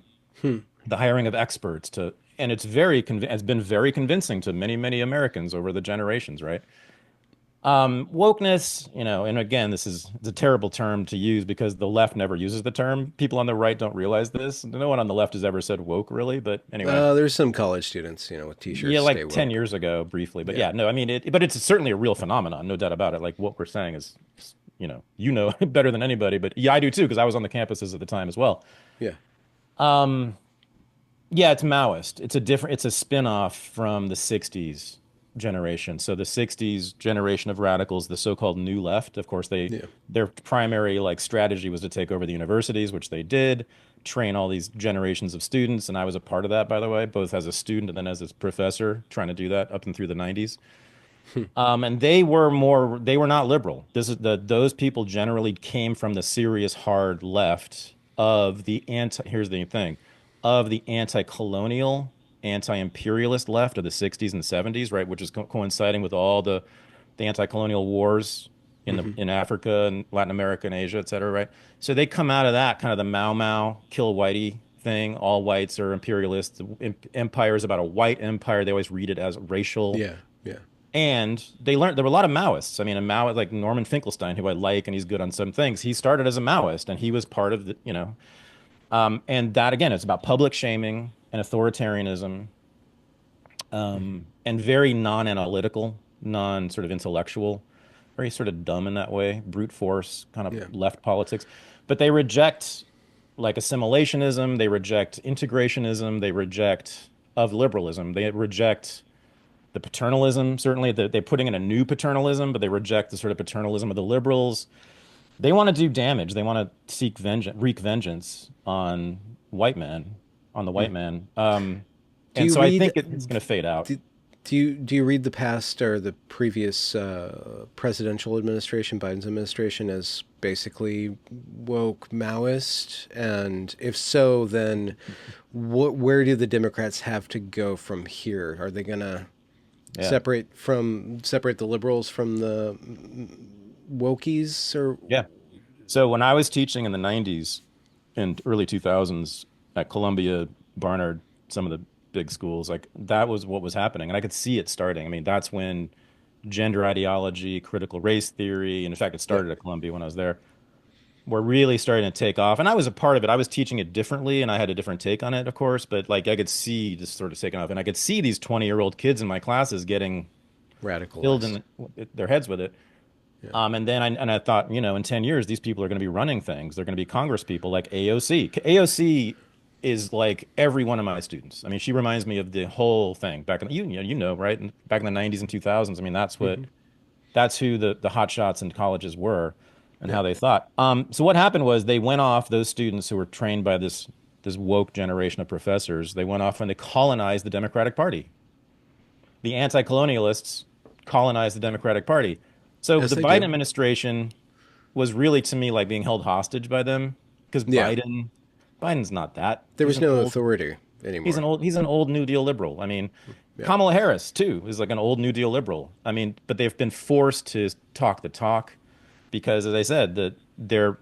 S2: The hiring of experts to, and it's been very convincing to many Americans over the generations, right? Wokeness, and again, it's a terrible term to use because the left never uses the term. People on the right don't realize this. No one on the left has ever said woke, really. But anyway,
S1: There's some college students, with
S2: yeah,
S1: T-shirts, "Stay
S2: like 10
S1: woke."
S2: years ago, briefly. But
S1: Yeah.
S2: yeah, no, I mean but it's certainly a real phenomenon, no doubt about it. Like what we're saying is, better than anybody. But yeah, I do too because I was on the campuses at the time as well.
S1: Yeah.
S2: Um, Yeah, it's Maoist. It's a spin-off from the 60s generation. So the 60s generation of radicals, the so-called New Left, of course,
S1: Yeah.
S2: their primary like strategy was to take over the universities, which they did, train all these generations of students, and I was a part of that, by the way, both as a student and then as a professor, trying to do that up and through the 90s. And they were not liberal. Those people generally came from the serious hard left here's the thing, of the anti-colonial, anti-imperialist left of the 60s and 70s, right, which is coinciding with all the anti-colonial wars in Africa and Latin America and Asia, et cetera, right? So they come out of that kind of the Mau Mau, kill whitey thing. All whites are imperialists. The empire is about a white empire. They always read it as racial.
S1: Yeah. Yeah.
S2: And they learned there were a lot of Maoists. I mean, a Maoist like Norman Finkelstein, who I like, and he's good on some things. He started as a Maoist, and he was part of and that again, it's about public shaming and authoritarianism, and very non-analytical, non-sort of intellectual, very sort of dumb in that way, brute force kind
S1: Yeah.
S2: of left politics. But they reject like assimilationism, they reject integrationism, they reject of liberalism, they reject the paternalism. Certainly, they're putting in a new paternalism, but they reject the sort of paternalism of the liberals. They want to do damage. They want to wreak vengeance on the white man.
S1: Do
S2: And
S1: you
S2: so I
S1: read
S2: think it's going to fade out.
S1: do, do you read the past or the previous presidential administration, Biden's administration, as basically woke Maoist? And if so, then where do the Democrats have to go from here? Are they going to
S2: Yeah.
S1: separate the liberals from the wokies, or?
S2: Yeah. So when I was teaching in the 90s and early 2000s at Columbia, Barnard, some of the big schools, like that was what was happening. And I could see it starting. I mean, that's when gender ideology, critical race theory, and in fact, it
S1: Yeah.
S2: started at Columbia when I was there, were really starting to take off. And I was a part of it. I was teaching it differently and I had a different take on it, of course, but like I could see this sort of taking off. And I could see these 20-year-old kids in my classes getting filled
S1: Radicalized?
S2: in their heads with it.
S1: Yeah.
S2: And then I thought, in 10 years, these people are going to be running things. They're going to be Congress people like AOC. AOC is like every one of my students. I mean, she reminds me of the whole thing back in right? Back in the 90s and 2000s. I mean, that's who the hot shots in colleges were and
S1: Yeah.
S2: how they thought. So what happened was they went off, those students who were trained by this woke generation of professors, they went off and they colonized the Democratic Party. The anti-colonialists colonized the Democratic Party. So
S1: Yes,
S2: the
S1: they
S2: Biden
S1: do.
S2: administration was really to me like being held hostage by them because
S1: Yeah.
S2: Biden's not that.
S1: There was no authority anymore.
S2: He's an old New Deal liberal. I mean,
S1: Yeah.
S2: Kamala Harris too is like an old New Deal liberal. I mean, but they've been forced to talk the talk because, as I said, their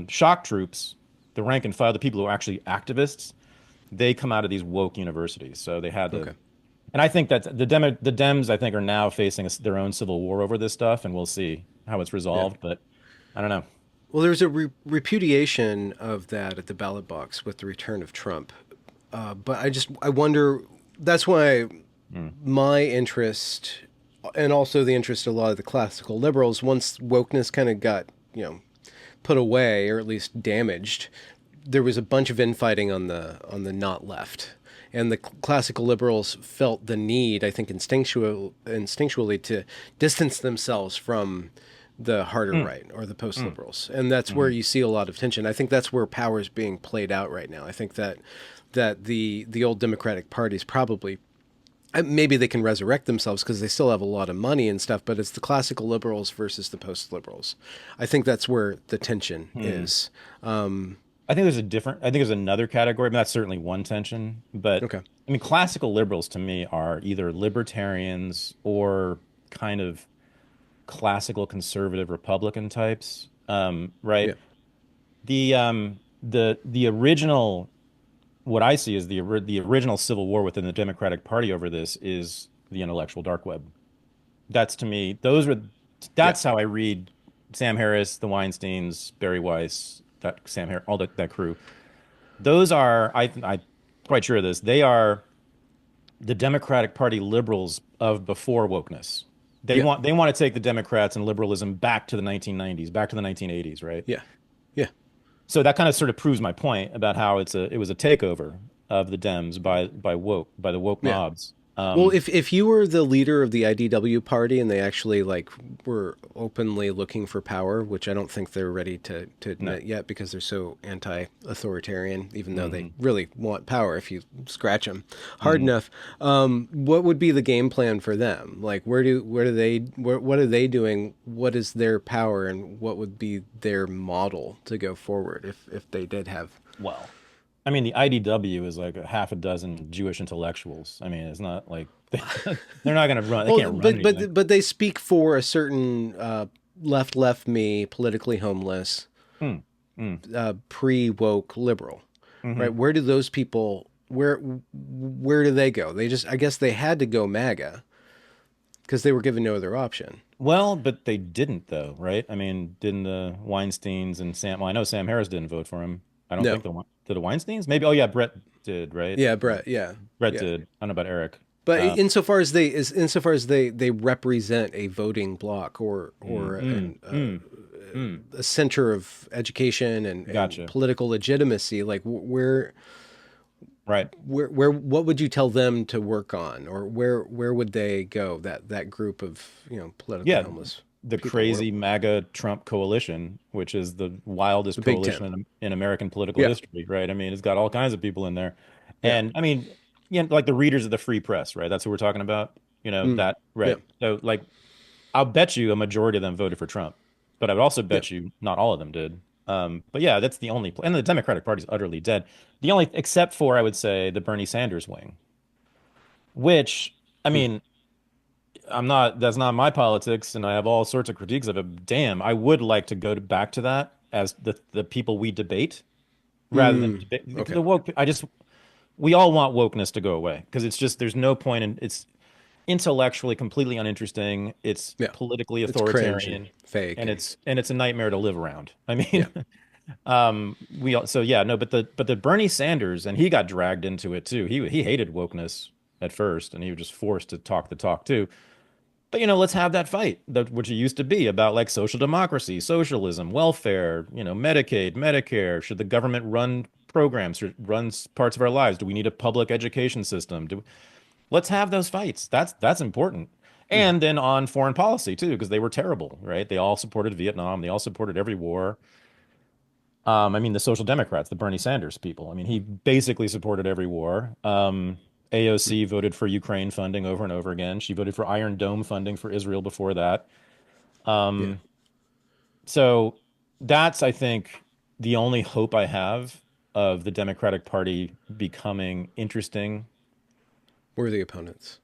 S2: shock troops, the rank and file, the people who are actually activists, they come out of these woke universities. So they had to.
S1: Okay.
S2: And I think that the Dems, I think, are now facing their own civil war over this stuff, and we'll see how it's resolved. But I don't know.
S1: Well, there's a repudiation of that at the ballot box with the return of Trump. But I wonder, that's why my interest, and also the interest of a lot of the classical liberals, once wokeness kind of got, put away or at least damaged, there was a bunch of infighting on the not left. And the classical liberals felt the need, I think, instinctually to distance themselves from the harder
S2: Mm,
S1: right or the
S2: mm,
S1: post-liberals. And that's where
S2: mhm.
S1: you see a lot of tension. I think that's where power is being played out right now. I think that the old Democratic Party is probably, maybe they can resurrect themselves because they still have a lot of money and stuff, but it's the classical liberals versus the post-liberals. I think that's where the tension
S2: Hmm.
S1: is.
S2: I think there's another category, but that's certainly one tension. But
S1: Okay.
S2: I mean, classical liberals to me are either libertarians or kind of classical conservative Republican types.
S1: Yeah.
S2: Right? The original, what I see is the original civil war within the Democratic Party over this is the intellectual dark web. That's to me,
S1: Yeah.
S2: that's how I read Sam Harris, the Weinsteins, Barry Weiss, that Sam Harris, all that crew. Those are, I'm quite sure of this. They are the Democratic Party liberals of before wokeness.
S1: Yeah.
S2: They want to take the Democrats and liberalism back to the 1990s, back to the 1980s, right?
S1: Yeah. Yeah.
S2: So that kind of sort of proves my point about how it was a takeover of the Dems by the woke
S1: Yeah.
S2: mobs.
S1: Well, if you were the leader of the IDW party and they actually like were openly looking for power, which I don't think they're ready to
S2: No.
S1: admit yet because they're so anti-authoritarian, even though they
S2: Hmm.
S1: really want power if you scratch them hard
S2: Hmm.
S1: enough. What would be the game plan for them? Like, what are they doing? What is their power, and what would be their model to go forward if they did have?
S2: Well, I mean, the IDW is like a half a dozen Jewish intellectuals. I mean, it's not like they're not going to run. They
S1: Well,
S2: can't run anything.
S1: but they speak for a certain left me, politically homeless,
S2: Mm, mm,
S1: pre woke liberal, right?
S2: hmm.
S1: Where do those people where do they go? They just, I guess they had to go MAGA because they were given no other option.
S2: Well, but they didn't though, right? I mean, didn't the Weinsteins and Sam? Well, I know Sam Harris didn't vote for him. I don't
S1: No,
S2: think did the Weinsteins? Maybe. Oh yeah, Brett did, right?
S1: yeah, Brett, yeah,
S2: Brett
S1: yeah.
S2: did. I don't know about Eric.
S1: But
S2: Uh,
S1: insofar as they represent a voting bloc
S2: mm,
S1: or
S2: mm, mm, mm.
S1: a center of education and
S2: Gotcha.
S1: political legitimacy, like
S2: Right.
S1: what would you tell them to work on, or where would they go? That group of politically
S2: Yeah,
S1: homeless
S2: the
S1: people.
S2: crazy MAGA Trump coalition, which is the wildest
S1: The Big Ten.
S2: coalition in American political
S1: Yeah.
S2: history, right? I mean, it's got all kinds of people in there.
S1: Yeah.
S2: And I mean, like the readers of the free press, right? That's what we're talking about.
S1: Mm.
S2: That,
S1: Yeah.
S2: right. So like I'll bet you a majority of them voted for Trump, but I would also
S1: Yeah.
S2: bet you not all of them did. But yeah, that's the only, and the Democratic Party is utterly dead. The only, except for I would say the Bernie Sanders wing, which I
S1: Mm.
S2: mean, that's not my politics, and I have all sorts of critiques of it. Damn, I would like to back to that as the people we debate rather than
S1: Mm.
S2: debate
S1: Okay.
S2: the woke. We all want wokeness to go away because it's just there's no point in it's intellectually completely uninteresting. It's
S1: Yeah.
S2: politically
S1: It's cringe and
S2: authoritarian,
S1: fake
S2: and
S1: and
S2: it's a nightmare to live around. I
S1: yeah.
S2: mean, so yeah, no, but the Bernie Sanders, and he got dragged into it too. He hated wokeness at first, and he was just forced to talk the talk too. But let's have that fight, which it used to be about like social democracy, socialism, welfare, Medicaid, Medicare. Should the government run programs, or run parts of our lives? Do we need a public education system? Let's have those fights. That's important.
S1: Hmm.
S2: And then on foreign policy too, because they were terrible, right? They all supported Vietnam. They all supported every war. I mean, the Social Democrats, the Bernie Sanders people. I mean, he basically supported every war. AOC voted for Ukraine funding over and over again. She voted for Iron Dome funding for Israel before that.
S1: Yeah.
S2: Um, so that's, I think, the only hope I have of the Democratic Party becoming interesting.
S1: We're the opponents.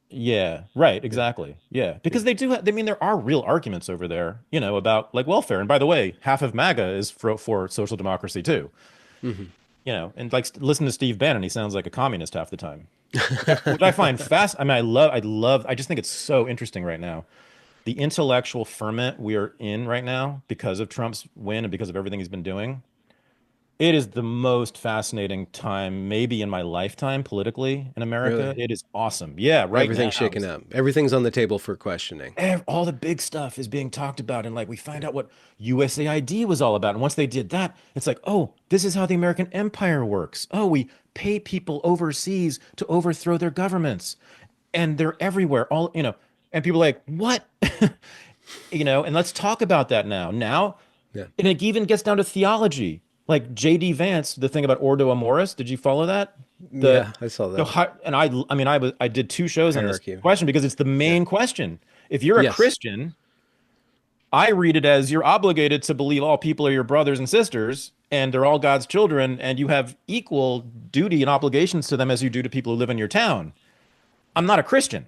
S2: Yeah, right,
S1: Yeah.
S2: exactly. Yeah,
S1: Yeah.
S2: because they do. I mean, there are real arguments over there, about like welfare. And by the way, half of MAGA is for social democracy too.
S1: Hmm.
S2: And like listen to Steve Bannon, he sounds like a communist half the time, which I find fast. I mean, I just think it's so interesting right now. The intellectual ferment we are in right now because of Trump's win and because of everything he's been doing. It is the most fascinating time, maybe in my lifetime politically in America.
S1: Really.
S2: It is awesome. Yeah, right now.
S1: Everything's shaken up. Everything's on the table for questioning.
S2: All the big stuff is being talked about, and like we find out what USAID was all about. And once they did that, it's like, oh, this is how the American empire works. Oh, we pay people overseas to overthrow their governments, and they're everywhere. And people are like, what? And let's talk about that now.
S1: Yeah.
S2: And it even gets down to theology. Like J.D. Vance, the thing about Ordo Amoris, did you follow that? The
S1: Yeah, I saw
S2: the
S1: that.
S2: hi- and I mean I did two shows on this
S1: Hierarchy.
S2: question because it's the
S1: Yeah.
S2: main question. If you're a
S1: Yes.
S2: Christian, I read it as you're obligated to believe all people are your brothers and sisters and they're all God's children and you have equal duty and obligations to them as you do to people who live in your town. I'm not a Christian.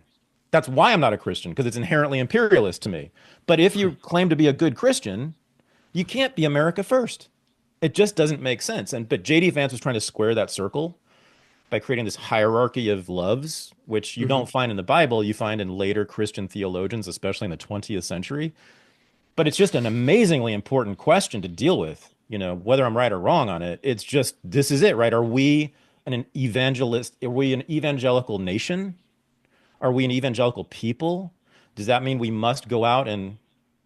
S2: That's why I'm not a Christian, because it's inherently imperialist to me. But if you claim to be a good Christian, you can't be America first. It just doesn't make sense. But JD Vance was trying to square that circle by creating this hierarchy of loves, which you
S1: Hmm.
S2: don't find in the Bible, you find in later Christian theologians, especially in the 20th century. But it's just an amazingly important question to deal with, whether I'm right or wrong on it. It's just this is it, right? Are we an evangelist? Are we an evangelical nation? Are we an evangelical people? Does that mean we must go out and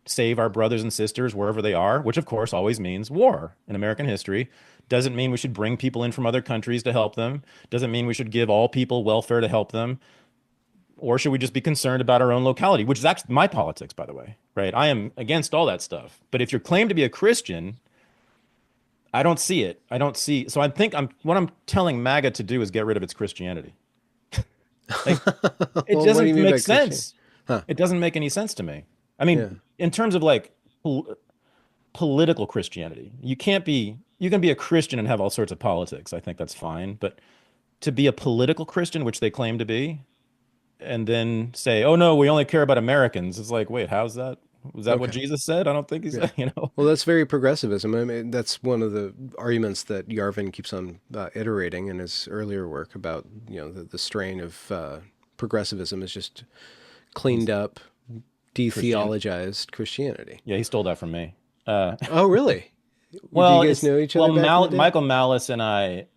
S2: save our brothers and sisters wherever they are? Which, of course, always means war in American history. Doesn't mean we should bring people in from other countries to help them. Doesn't mean we should give all people welfare to help them. Or should we just be concerned about our own locality, which is actually my politics, by the way, right? I am against all that stuff. But if you're claimed to be a Christian, I don't see it. I don't see. So I think what I'm telling MAGA to do is get rid of its Christianity. Like, it
S1: Well, what do you
S2: doesn't
S1: mean
S2: make
S1: by Christian?
S2: sense.
S1: Huh.
S2: It doesn't make any sense to me. I
S1: Yeah.
S2: mean, in terms of like political Christianity, you can be a Christian and have all sorts of politics. I think that's fine. But to be a political Christian, which they claim to be, and then say, oh no, we only care about Americans. It's like, wait, how's that? Was that what
S1: Okay.
S2: Jesus said? I don't think he
S1: Yeah.
S2: said, you know.
S1: Well, that's very progressivism. I mean, that's one of the arguments that Yarvin keeps on iterating in his earlier work about, the strain of progressivism is just cleaned
S2: He's
S1: up,
S2: Christian.
S1: de-theologized Christianity.
S2: Yeah, he stole that from me. Uh,
S1: Oh, really? Do you
S2: well,
S1: guys know each other back in the day?
S2: Michael Malice and I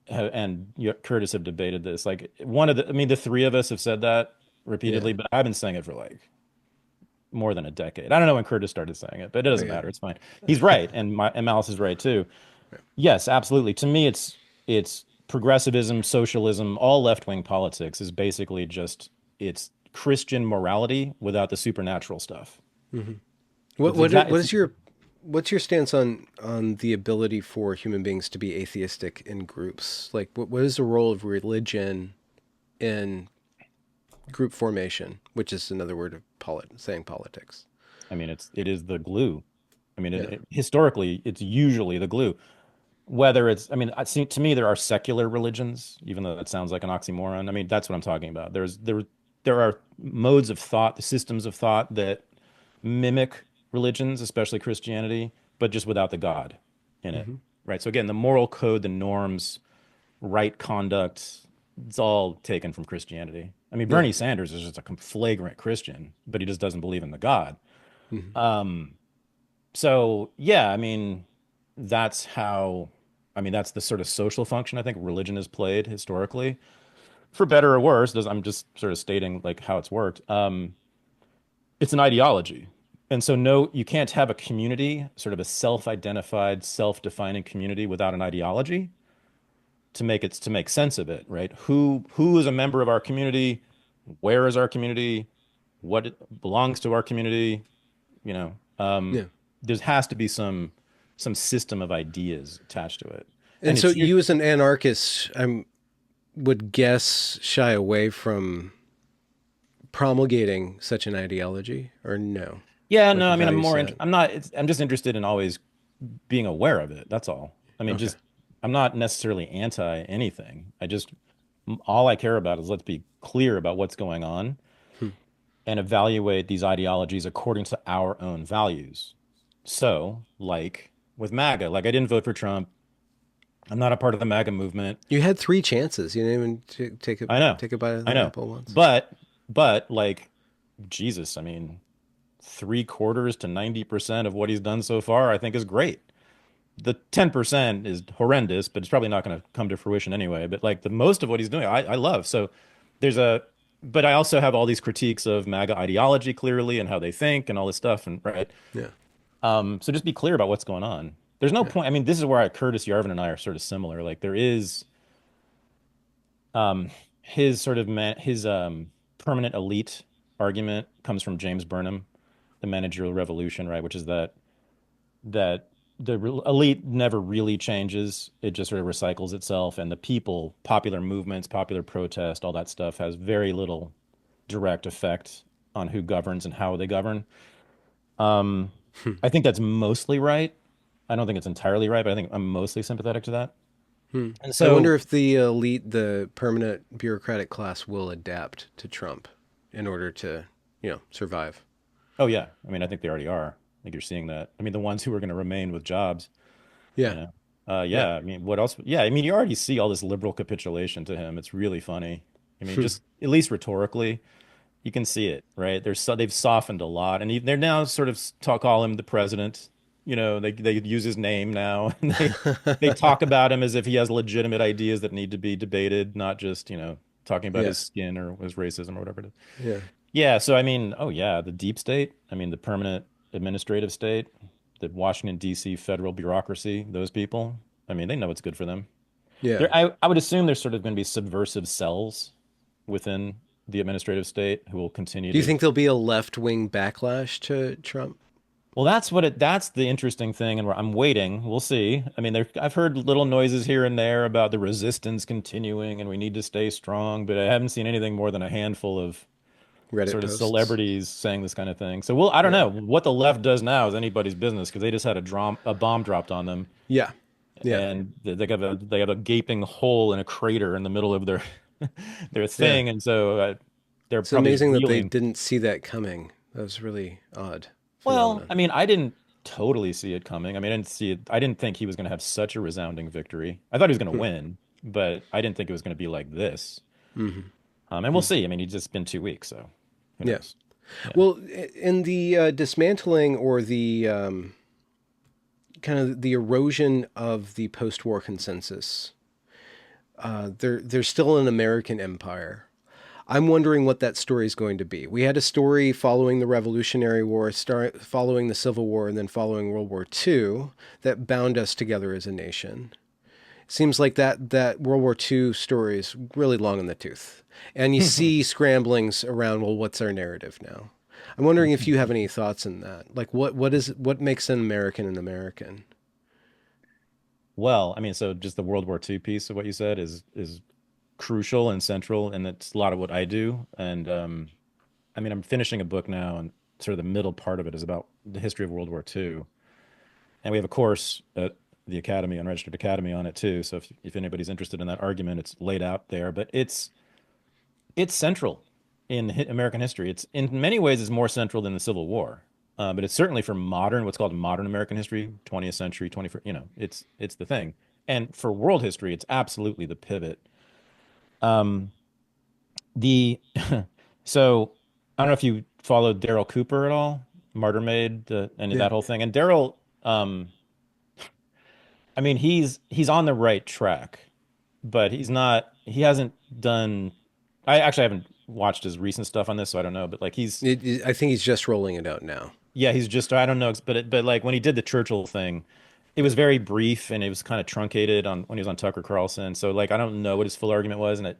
S2: and Curtis have debated this. Like I mean, the three of us have said that
S1: Yeah.
S2: repeatedly, but I've been saying it for like more than a decade. I don't know when Curtis started saying it, but it doesn't
S1: Okay.
S2: matter. It's fine. He's right, and Malice is right too. Yes, absolutely. To me, it's progressivism, socialism, all left-wing politics is basically just it's Christian morality without the supernatural stuff.
S1: Hmm.
S2: It's exact.
S1: What
S2: It's
S1: is your what's your stance on the ability for human beings to be atheistic in groups? Like, what is the role of religion in group formation, which is another word of saying politics?
S2: I mean, it is the glue. I mean,
S1: Yeah.
S2: historically, it's usually the glue. Whether it's, I mean, I see, to me, there are secular religions, even though that sounds like an oxymoron. I mean, that's what I'm talking about. There are modes of thought, systems of thought that mimic religions, especially Christianity, but just without the God in it,
S1: Hmm.
S2: right? So again, the moral code, the norms, right conduct, it's all taken from Christianity. I mean,
S1: Yeah.
S2: Bernie Sanders is just a flagrant Christian, but he just doesn't believe in the God.
S1: Hmm.
S2: Um, so yeah, I mean, that's how, I mean, that's the sort of social function I think religion has played historically, for better or worse. I'm just sort of stating like how it's worked. It's an ideology. And so no, you can't have a community, sort of a self-identified, self-defining community without an ideology to make sense of it, right? Who is a member of our community? Where is our community? What belongs to our community? You know,
S1: Yeah.
S2: there has to be some system of ideas attached to it.
S1: And
S2: And
S1: so
S2: it's
S1: you, as an anarchist, I would guess shy away from promulgating such an ideology, or no,
S2: yeah,
S1: like
S2: no,
S1: a
S2: I mean,
S1: value set.
S2: I'm just interested in always being aware of it. That's all. I mean,
S1: Okay.
S2: just I'm not necessarily anti anything. All I care about is let's be clear about what's going on
S1: Hmm.
S2: and evaluate these ideologies according to our own values. So, like with MAGA, like I didn't vote for Trump. I'm not a part of the MAGA movement.
S1: You had three chances. You didn't even
S2: I know.
S1: take a bite of
S2: I
S1: the
S2: know.
S1: apple once.
S2: But like Jesus, I mean, 3/4 to 90% of what he's done so far, I think is great. The 10% is horrendous, but it's probably not going to come to fruition anyway. But like the most of what he's doing, I love. So there's a, but I also have all these critiques of MAGA ideology clearly and how they think and all this stuff. And right.
S1: Yeah.
S2: So just be clear about what's going on. There's no
S1: Yeah.
S2: point. I mean, this is where Curtis Yarvin and I are sort of similar. Like there is um, his sort of his permanent elite argument comes from James Burnham, the managerial revolution, right? Which is that the elite never really changes. It just sort of recycles itself, and the people, popular movements, popular protest, all that stuff has very little direct effect on who governs and how they govern. Um,
S1: Hmm.
S2: I think that's mostly right. I don't think it's entirely right, but I think I'm mostly sympathetic to that.
S1: Hmm.
S2: And
S1: I wonder
S2: so,
S1: if the elite, the permanent bureaucratic class, will adapt to Trump in order to, survive.
S2: oh yeah, I mean, I think they already are. I think you're seeing that. I mean, the ones who are going to remain with jobs, you
S1: Yeah.
S2: know.
S1: Yeah.
S2: Yeah, I mean, what else? Yeah, I mean, you already see all this liberal capitulation to him. It's really funny. I mean,
S1: Hmm.
S2: just at least rhetorically, you can see it, right? They've softened a lot, and they're now sort of call him the president. They use his name now, and they talk about him as if he has legitimate ideas that need to be debated, not just talking about
S1: Yeah.
S2: his skin or his racism or whatever it is.
S1: Yeah.
S2: Yeah, so I mean, oh yeah, the deep state. I mean, the permanent administrative state, the Washington D.C. federal bureaucracy. Those people. I mean, they know what's good for them.
S1: Yeah.
S2: I would assume there's sort of going to be subversive cells within the administrative state who will continue
S1: Do you
S2: to.
S1: think there'll be a left wing backlash to Trump?
S2: Well, that's the interesting thing, and I'm waiting. We'll see. I mean, I've heard little noises here and there about the resistance continuing, and we need to stay strong, but I haven't seen anything more than a handful of
S1: Reddit
S2: sort of
S1: posts?
S2: celebrities saying this kind of thing. So, I don't
S1: Yeah.
S2: know what the left does now is anybody's business because they just had a bomb dropped on them,
S1: Yeah. Yeah.
S2: and they have a gaping hole in a crater in the middle of their their
S1: Yeah.
S2: thing, and so they're
S1: It's
S2: probably just
S1: amazing that they
S2: reeling.
S1: didn't see that coming. That was really odd
S2: Well,
S1: phenomenon.
S2: I mean, I didn't totally see it coming. I mean, I didn't see it. I didn't think he was going to have such a resounding victory. I thought he was going to
S1: Hmm.
S2: win, but I didn't think it was going to be like this.
S1: Hmm.
S2: And we'll
S1: Hmm.
S2: see. I mean, he's just been 2 weeks, so who
S1: Yeah.
S2: knows? Yeah.
S1: Well, in the dismantling or the kind of the erosion of the post-war consensus, there's still an American empire. I'm wondering what that story is going to be. We had a story following the Revolutionary War, following the Civil War, and then following World War II that bound us together as a nation. Seems like that World War II story is really long in the tooth. And you see scramblings around, well, what's our narrative now? I'm wondering if you have any thoughts on that. Like what makes an American an American?
S2: Well, I mean, so just the World War II piece of what you said is crucial and central, and it's a lot of what I do. And I mean, I'm finishing a book now, and sort of the middle part of it is about the history of World War II. And we have a course at the Academy, Unregistered Academy, on it too. So if anybody's interested in that argument, it's laid out there. But it's central in American history. It's in many ways is more central than the Civil War. But it's certainly for what's called modern American history, 20th century, 21st. It's the thing. And for world history, it's absolutely the pivot. Um, the so I don't know if you followed Daryl Cooper at all, Martyr Maid, and
S1: Yeah.
S2: that whole thing. And Daryl, I mean, he's on the right track, but he's not. He hasn't done. I actually haven't watched his recent stuff on this, so I don't know. But like
S1: I think he's just rolling it out now.
S2: yeah, he's just. I don't know, but like when he did the Churchill thing, it was very brief and it was kind of truncated on when he was on Tucker Carlson. So like I don't know what his full argument was, and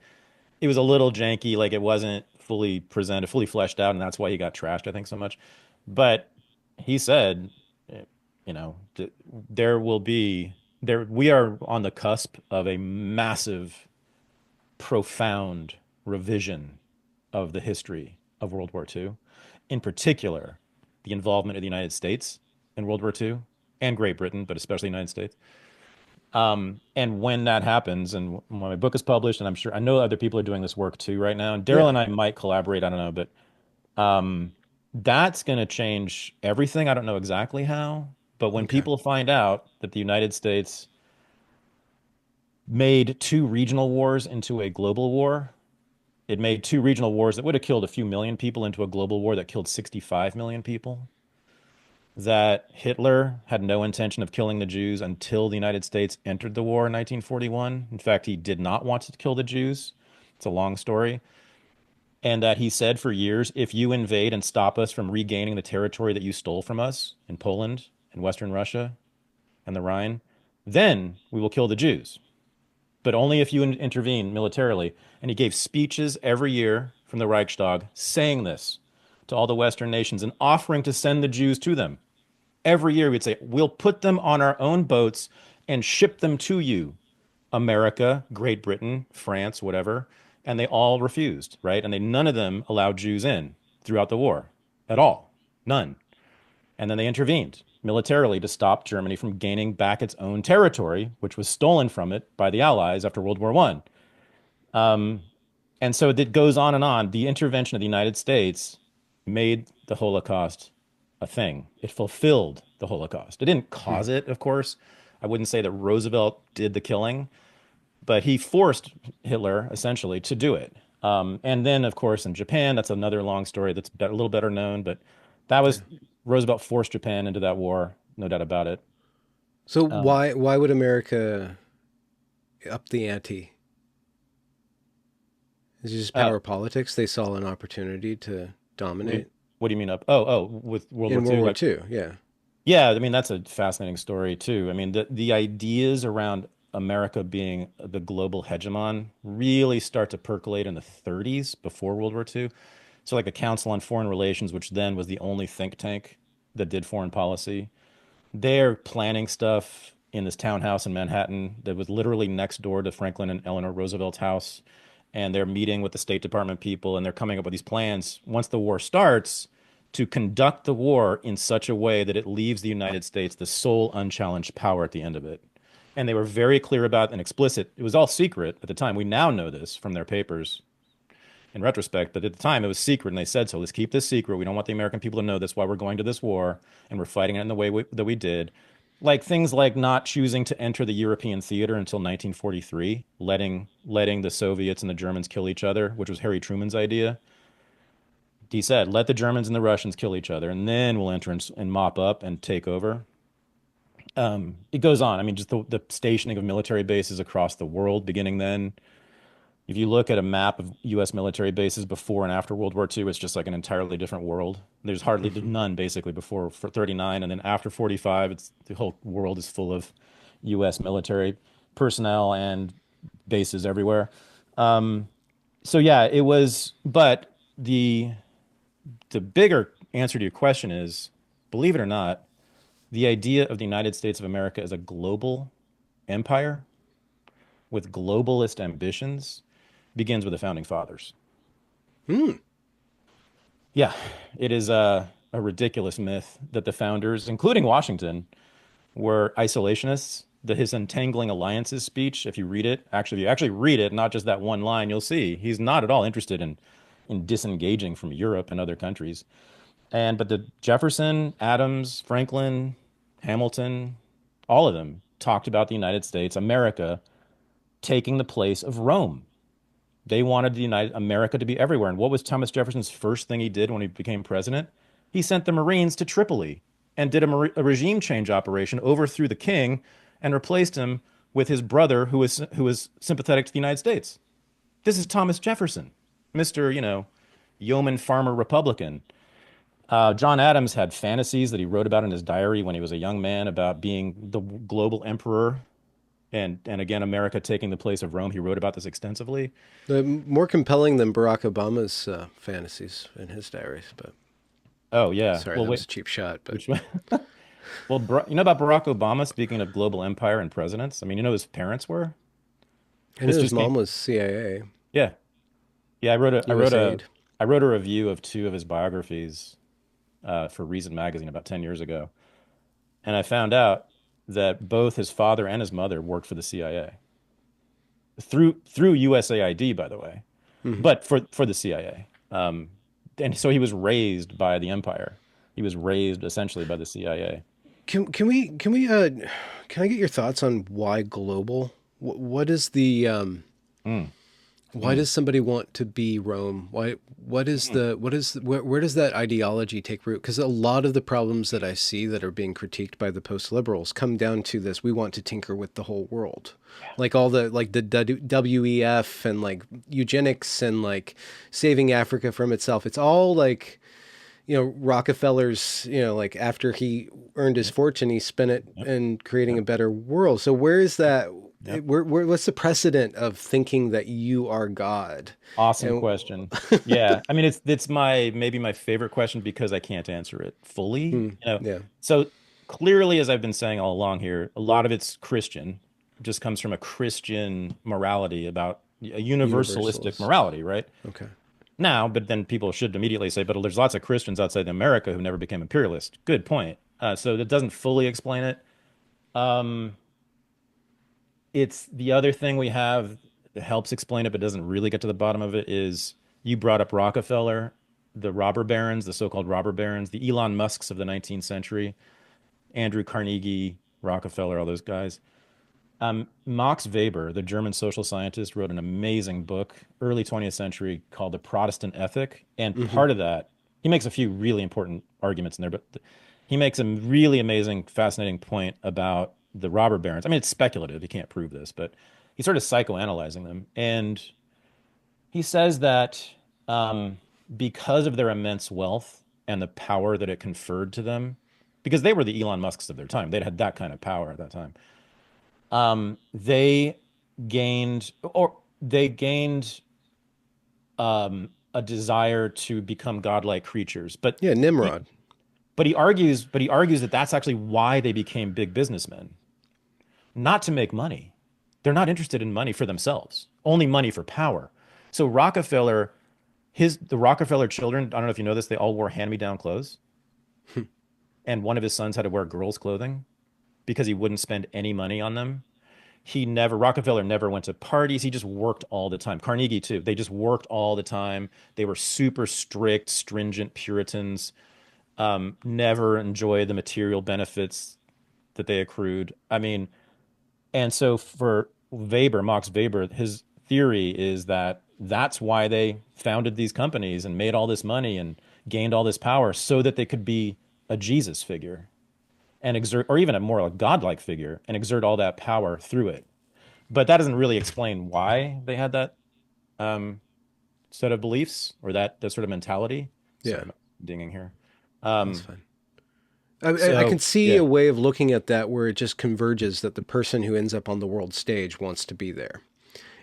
S2: it was a little janky. Like it wasn't fully presented, fully fleshed out, and that's why he got trashed, I think, so much. But he said, there will be there. We are on the cusp of a massive, profound revision of the history of World War II, in particular, the involvement of the United States in World War II and Great Britain, but especially the United States. And when that happens, and when my book is published, and I know other people are doing this work too right now, and Daryl
S1: Yeah.
S2: and I might collaborate, I don't know, but that's going to change everything. I don't know exactly how, but when
S1: Okay.
S2: people find out that the United States made two regional wars into a global war, it made two regional wars that would have killed a few million people into a global war that killed 65 million people. That Hitler had no intention of killing the Jews until the United States entered the war in 1941. In fact, he did not want to kill the Jews. It's a long story. And that he said for years, if you invade and stop us from regaining the territory that you stole from us in Poland and Western Russia and the Rhine, then we will kill the Jews, but only if you intervene militarily. And he gave speeches every year from the Reichstag saying this. to all the Western nations and offering to send the Jews to them. Every year we'd say, we'll put them on our own boats and ship them to you, America, Great Britain, France, whatever. And they all refused, right? And none of them allowed Jews in throughout the war at all. None. And then they intervened militarily to stop Germany from gaining back its own territory, which was stolen from it by the Allies after World War One. And so it goes on and on. The intervention of the United States made the Holocaust a thing. It fulfilled the Holocaust. It didn't cause it, of course. I wouldn't say that Roosevelt did the killing, but he forced Hitler essentially to do it. And then, of course, in Japan, that's another long story that's a little better known, but that was Roosevelt forced Japan into that war, no doubt about it.
S1: So why would America up the ante? Is it just power politics? They saw an opportunity to dominate
S2: What do you mean up? Oh, with World
S1: in
S2: War
S1: World
S2: II,
S1: War
S2: like,
S1: II. Yeah.
S2: yeah, I mean that's a fascinating story too. I mean the ideas around America being the global hegemon really start to percolate in the 30s before World War II. So like the Council on Foreign Relations, which then was the only think tank that did foreign policy, they're planning stuff in this townhouse in Manhattan that was literally next door to Franklin and Eleanor Roosevelt's house. And they're meeting with the State Department people and they're coming up with these plans once the war starts to conduct the war in such a way that it leaves the United States the sole unchallenged power at the end of it. And they were very clear about and explicit. It was all secret at the time. We now know this from their papers in retrospect, but at the time it was secret, and they said so. Let's keep this secret. We don't want the American people to know this. Why we're going to this war, and we're fighting it in the way that we did. Like things like not choosing to enter the European theater until 1943, letting the Soviets and the Germans kill each other, which was Harry Truman's idea. He said, "Let the Germans and the Russians kill each other, and then we'll enter and mop up and take over." It goes on. I mean, just the stationing of military bases across the world beginning then. If you look at a map of U.S. military bases before and after World War II, it's just like an entirely different world. There's hardly none basically before for 39, and then after 45, it's the whole world is full of U.S. military personnel and bases everywhere. So yeah, it was. But the bigger answer to your question is, believe it or not, the idea of the United States of America as a global empire with globalist ambitions begins with the founding fathers. Yeah, it is a ridiculous myth that the founders, including Washington, were isolationists. His Entangling Alliances speech, if you read it, actually, if you actually read it, not just that one line, you'll see he's not at all interested in disengaging from Europe and other countries. But the Jefferson, Adams, Franklin, Hamilton, all of them talked about the United States, America, taking the place of Rome. They wanted the United America to be everywhere. And what was Thomas Jefferson's first thing he did when he became president? He sent the Marines to Tripoli and did a regime change operation, overthrew the king, and replaced him with his brother, who was sympathetic to the United States. This is Thomas Jefferson, Mr. Yeoman farmer Republican. John Adams had fantasies that he wrote about in his diary when he was a young man about being the global emperor and again, America taking the place of Rome. He wrote about this extensively.
S1: More compelling than Barack Obama's fantasies in his diaries. But
S2: oh yeah,
S1: sorry, that was a cheap shot. But
S2: well, you know about Barack Obama? Speaking of global empire and presidents, I mean, you know who his parents were?
S1: I knew his mom was CIA.
S2: Yeah, yeah.
S1: USAID.
S2: I wrote a review of two of his biographies for Reason magazine about 10 years ago, and I found out that both his father and his mother worked for the CIA through USAID, by the way, but for the CIA. And so he was raised by the empire. He was raised essentially by the CIA.
S1: Can I get your thoughts on why global? What is the why does somebody want to be Rome? Where does that ideology take root? Because a lot of the problems that I see that are being critiqued by the post-liberals come down to this: we want to tinker with the whole world, like all the WEF and like eugenics and like saving Africa from itself. It's all like, Rockefeller's, like after he earned his fortune, he spent it in creating a better world. So where is that?
S2: Yep.
S1: what's the precedent of thinking that you are God?
S2: Awesome
S1: And
S2: question. Yeah. I mean, it's my maybe my favorite question because I can't answer it fully.
S1: yeah,
S2: So clearly, as I've been saying all along here, a lot of it's Christian, just comes from a Christian morality about a universalistic
S1: universals.
S2: morality, right?
S1: Okay.
S2: Now, but then people should immediately say, but there's lots of Christians outside America who never became imperialist. Good point. So that doesn't fully explain it. Um, it's the other thing we have that helps explain it, but doesn't really get to the bottom of it is you brought up Rockefeller, the robber barons, the so-called robber barons, the Elon Musks of the 19th century, Andrew Carnegie, Rockefeller, all those guys. Max Weber, the German social scientist, wrote an amazing book, early 20th century, called The Protestant Ethic. And
S1: Hmm.
S2: part of that, he makes a few really important arguments in there, but he makes a really amazing, fascinating point about the robber barons. I mean, it's speculative. You can't prove this, but he's sort of psychoanalyzing them. And he says that um, because of their immense wealth and the power that it conferred to them, because they were the Elon Musks of their time, they'd had that kind of power at that time. They gained a desire to become godlike creatures.
S1: Yeah,
S2: He,
S1: Nimrod.
S2: but he argues that that's actually why they became big businessmen, not to make money. They're not interested in money for themselves, only money for power. So Rockefeller, the Rockefeller children, I don't know if you know this, they all wore hand-me-down clothes, and one of his sons had to wear girls' clothing because he wouldn't spend any money on them. Rockefeller never went to parties. He just worked all the time. Carnegie too. They just worked all the time. They were super strict, stringent Puritans. Never enjoyed the material benefits that they accrued. I mean, and so for Weber, Max Weber, his theory is that that's why they founded these companies and made all this money and gained all this power so that they could be a Jesus figure and exert, or even a more like godlike figure and exert all that power through it. But that doesn't really explain why they had that um, set of beliefs or that sort of mentality. Sorry,
S1: Yeah,
S2: I'm dinging here.
S1: that's
S2: Um,
S1: fine. I can
S2: so
S1: see
S2: yeah,
S1: a way of looking at that where it just converges that the person who ends up on the world stage wants to be there.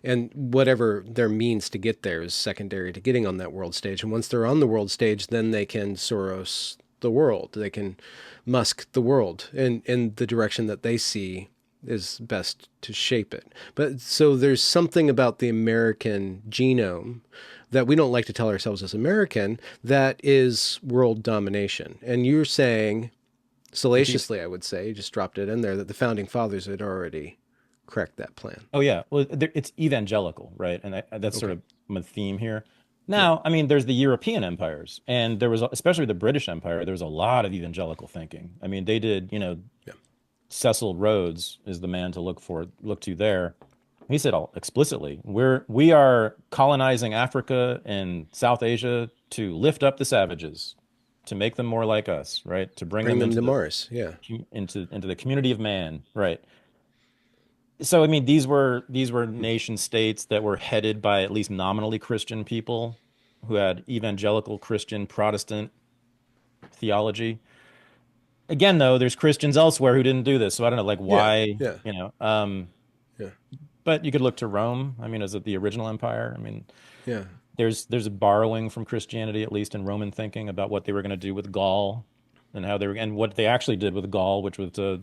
S1: And whatever their means to get there is secondary to getting on that world stage. And once they're on the world stage, then they can Soros the world. They can Musk the world in the direction that they see is best to shape it. But so there's something about the American genome that we don't like to tell ourselves as American that is world domination. And you're saying,
S2: if you,
S1: salaciously, I would say, you just dropped it in there, that the founding fathers had already cracked that plan.
S2: oh yeah, well, it's evangelical, right? And that's sort
S1: Okay.
S2: of my theme here.
S1: Yeah.
S2: Now, I mean, there's the European empires, and there was, especially the British Empire, there was a lot of evangelical thinking. I mean, they did,
S1: Yeah.
S2: Cecil Rhodes is the man to look to there. He said all explicitly, we are colonizing Africa and South Asia to lift up the savages, to make them more like us, right? To bring
S1: Bring
S2: them
S1: them
S2: into
S1: to
S2: the
S1: Mars. Yeah.
S2: into the community of man, right? So I mean, these were nation states that were headed by at least nominally Christian people who had evangelical Christian Protestant theology. Again, though, there's Christians elsewhere who didn't do this, so I don't know, like
S1: Yeah.
S2: why,
S1: Yeah. Yeah.
S2: but you could look to Rome. I mean, as it the original empire? I mean,
S1: Yeah.
S2: there's a borrowing from Christianity, at least in Roman thinking, about what they were going to do with Gaul and how they were, and what they actually did with Gaul, which was to,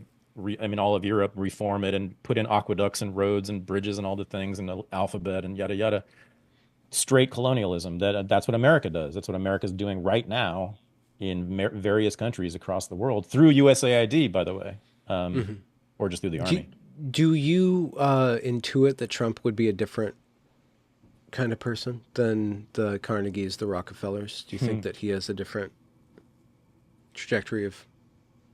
S2: I mean, all of Europe, reform it and put in aqueducts and roads and bridges and all the things and the alphabet and yada yada. Straight colonialism. That's what America does. That's what America's doing right now in various countries across the world through USAID, by the way, um,
S1: Hmm.
S2: or just through the
S1: Do,
S2: army.
S1: do you intuit that Trump would be a different kind of person than the Carnegies, the Rockefellers? Do you think that he has a different trajectory of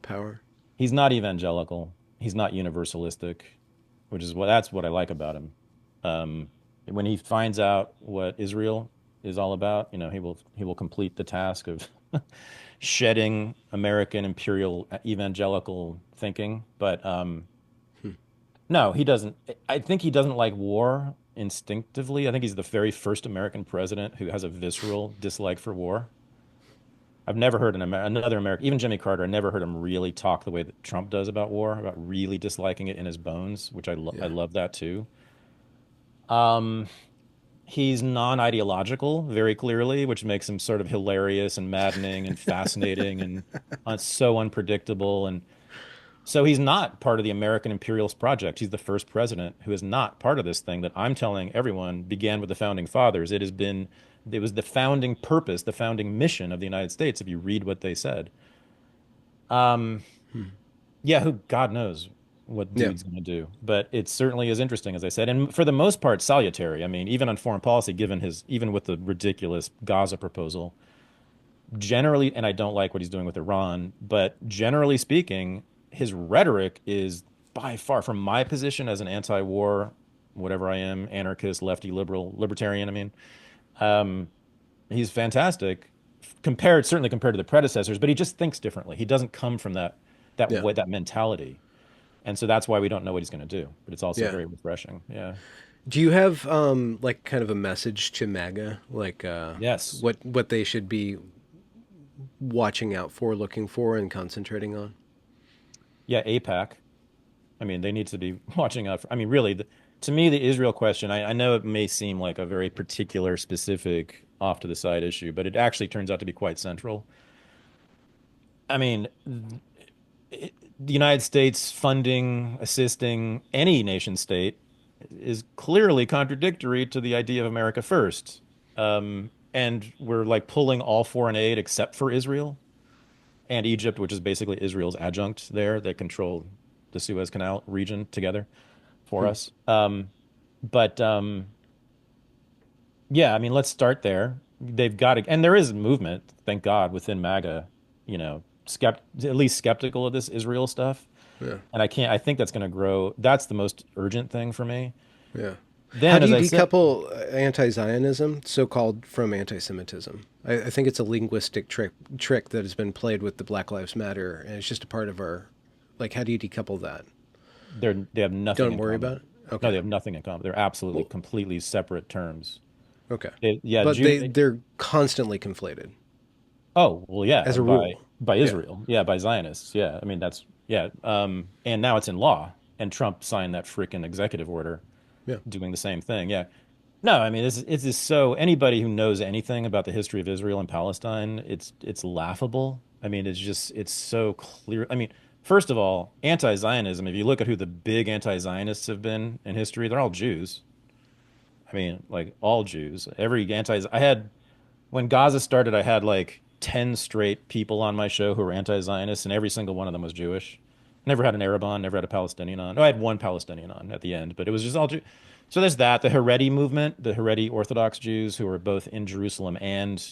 S1: power?
S2: He's not evangelical. He's not universalistic, which is that's what I like about him. When he finds out what Israel is all about, he will complete the task of shedding American imperial evangelical thinking. But no, he doesn't. I think he doesn't like war instinctively. I think he's the very first American president who has a visceral dislike for war. I've never heard another American, even Jimmy Carter, I never heard him really talk the way that Trump does about war, about really disliking it in his bones, which I
S1: Yeah.
S2: love that too. Um, he's non-ideological very clearly, which makes him sort of hilarious and maddening and fascinating and so unpredictable. And so he's not part of the American imperialist project. He's the first president who is not part of this thing that I'm telling everyone began with the founding fathers. It was the founding purpose, the founding mission of the United States, if you read what they said. Um,
S1: Hmm.
S2: yeah, who God knows what
S1: Yeah.
S2: dude's going to do, but it certainly is interesting, as I said, and for the most part, salutary. I mean, even on foreign policy, even with the ridiculous Gaza proposal, generally, and I don't like what he's doing with Iran, but generally speaking, his rhetoric is by far, from my position as an anti-war, whatever I am, anarchist, lefty, liberal, libertarian. I mean, um, he's fantastic certainly compared to the predecessors, but he just thinks differently. He doesn't come from that
S1: Yeah.
S2: way, that mentality. And so that's why we don't know what he's going to do. But it's also
S1: Yeah.
S2: very refreshing. Yeah.
S1: Do you have like kind of a message to MAGA, like
S2: Yes.
S1: what they should be watching out for, looking for, and concentrating on?
S2: Yeah. APAC. I mean, they need to be watching out for, I mean, really, to me, the Israel question, I know it may seem like a very particular, specific, off to the side issue, but it actually turns out to be quite central. I mean, the United States funding, assisting any nation state is clearly contradictory to the idea of America first. And we're like pulling all foreign aid except for Israel and Egypt, which is basically Israel's adjunct there that control the Suez Canal region together for
S1: Hmm.
S2: us. But yeah, I mean, let's start there. They've got to, and there is movement, thank God, within MAGA, you know, at least skeptical of this Israel stuff.
S1: Yeah.
S2: And I think that's going to grow. That's the most urgent thing for me.
S1: Yeah. How
S2: Then,
S1: do
S2: as
S1: you
S2: I said,
S1: decouple anti-Zionism, so-called, from anti-Semitism? I think it's a linguistic trick that has been played with the Black Lives Matter, and it's just a part of our. Like, how do you decouple that?
S2: they have nothing
S1: Don't
S2: in
S1: worry
S2: common.
S1: about it.
S2: No,
S1: Okay.
S2: they have nothing in common. They're absolutely,
S1: Well,
S2: completely separate terms.
S1: okay.
S2: Yeah,
S1: But they're constantly conflated
S2: oh, well, yeah,
S1: as a
S2: by
S1: rule. Yeah.
S2: Israel. Yeah, by Zionists. Yeah. I mean, that's yeah. And now it's in law. And Trump signed that freaking executive order
S1: Yeah.
S2: doing the same thing. Yeah. No, I mean, it's just so anybody who knows anything about the history of Israel and Palestine, it's laughable. I mean, it's so clear. I mean, first of all, anti-Zionism, if you look at who the big anti-Zionists have been in history, they're all Jews. I mean, like all Jews. I had when Gaza started, I had like 10 straight people on my show who were anti-Zionists, and every single one of them was Jewish. Never had an Arab on, never had a Palestinian on. Oh, I had one Palestinian on at the end, but it was just all Jew. So there's that. The Haredi movement, the Haredi Orthodox Jews who are both in Jerusalem and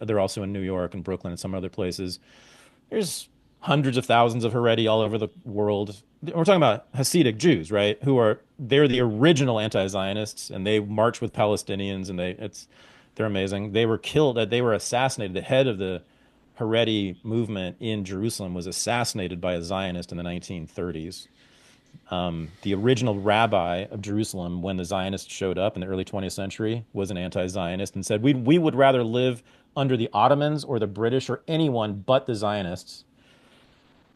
S2: they're also in New York and Brooklyn and some other places. There's hundreds of thousands of Haredi all over the world. We're talking about Hasidic Jews, right? They're the original anti-Zionists, and they march with Palestinians, and they're amazing. They were killed. They were assassinated. The head of the Haredi movement in Jerusalem was assassinated by a Zionist in the 1930s. The original rabbi of Jerusalem, when the Zionists showed up in the early 20th century, was an anti-Zionist and said, we would rather live under the Ottomans or the British or anyone but the Zionists.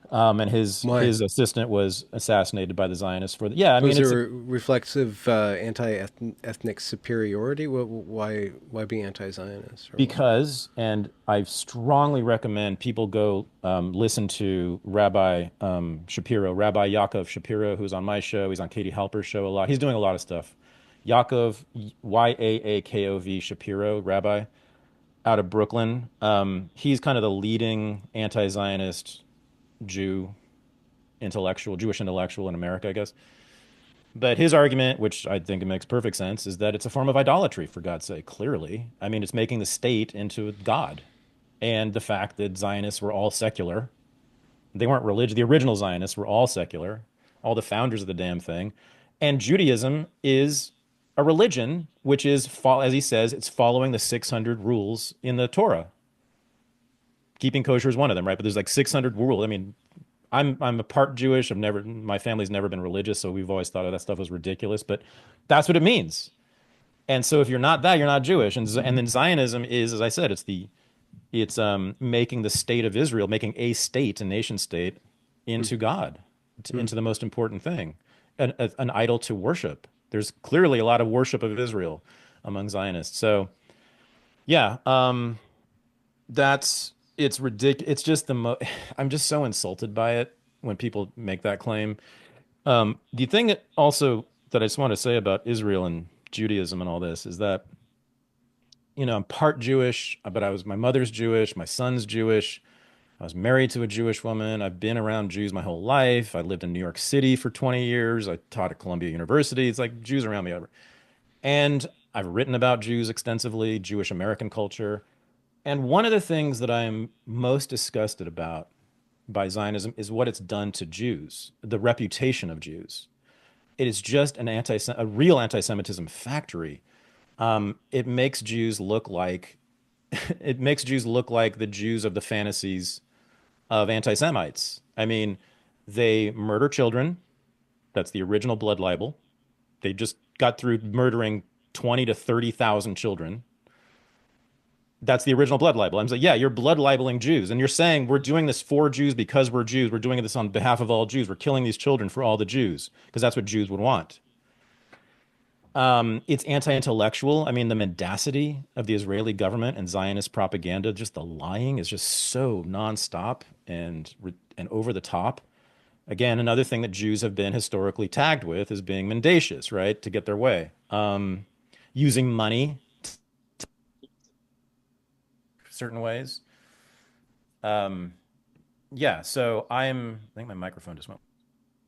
S2: And
S1: Why?
S2: his assistant was assassinated by the Zionists for the, yeah, I mean,
S1: Was there
S2: it's a,
S1: reflexive anti-ethnic superiority? Why be anti-Zionist or why?
S2: because, and I strongly recommend people go listen to Rabbi Shapiro, Rabbi Yaakov Shapiro, who's on my show. He's on Katie Halper's show a lot. He's doing a lot of stuff. Yaakov, Yaakov Shapiro, Rabbi out of Brooklyn. He's kind of the leading anti-Zionist Jew intellectual, Jewish intellectual in America, I guess. But his argument, which I think makes perfect sense, is that it's a form of idolatry, for God's sake, clearly. I mean, it's making the state into God. And the fact that Zionists were all secular, they weren't religious. The original Zionists were all secular, all the founders of the damn thing. And Judaism is a religion, which is, as he says, it's following the 600 rules in the Torah. Keeping kosher is one of them, right? But there's like 600 rules. I mean, I'm a part Jewish. My family's never been religious, so we've always thought that stuff was ridiculous. But that's what it means. And so if you're not that, you're not Jewish. And then Zionism is, as I said, It's making the state of Israel, making a state, a nation state,
S1: Mm,
S2: into God,
S1: mm.
S2: into the most important thing, an idol to worship. There's clearly a lot of worship of Israel among Zionists. So yeah, that's it's ridiculous. It's just I'm just so insulted by it when people make that claim. The thing that also that I just want to say about Israel and Judaism and all this is that, I'm part Jewish, but my mother's Jewish, my son's Jewish. I was married to a Jewish woman. I've been around Jews my whole life. I lived in New York City for 20 years. I taught at Columbia University. It's like Jews around me. And I've written about Jews extensively, Jewish American culture. And one of the things that I'm most disgusted about by Zionism is what it's done to Jews, the reputation of Jews. It is just a real anti-Semitism factory. It makes Jews look like it makes Jews look like the Jews of the fantasies of anti-Semites. I mean, they murder children. That's the original blood libel. They just got through murdering 20 to 30,000 children. That's the original blood libel. I'm like, yeah, you're blood libeling Jews. And you're saying we're doing this for Jews because we're Jews. We're doing this on behalf of all Jews. We're killing these children for all the Jews because that's what Jews would want. It's anti-intellectual. I mean, the mendacity of the Israeli government and Zionist propaganda, just the lying is just so nonstop and over the top. Again, another thing that Jews have been historically tagged with is being mendacious, right, to get their way. Using money certain ways. Um, yeah, so I think my microphone just went.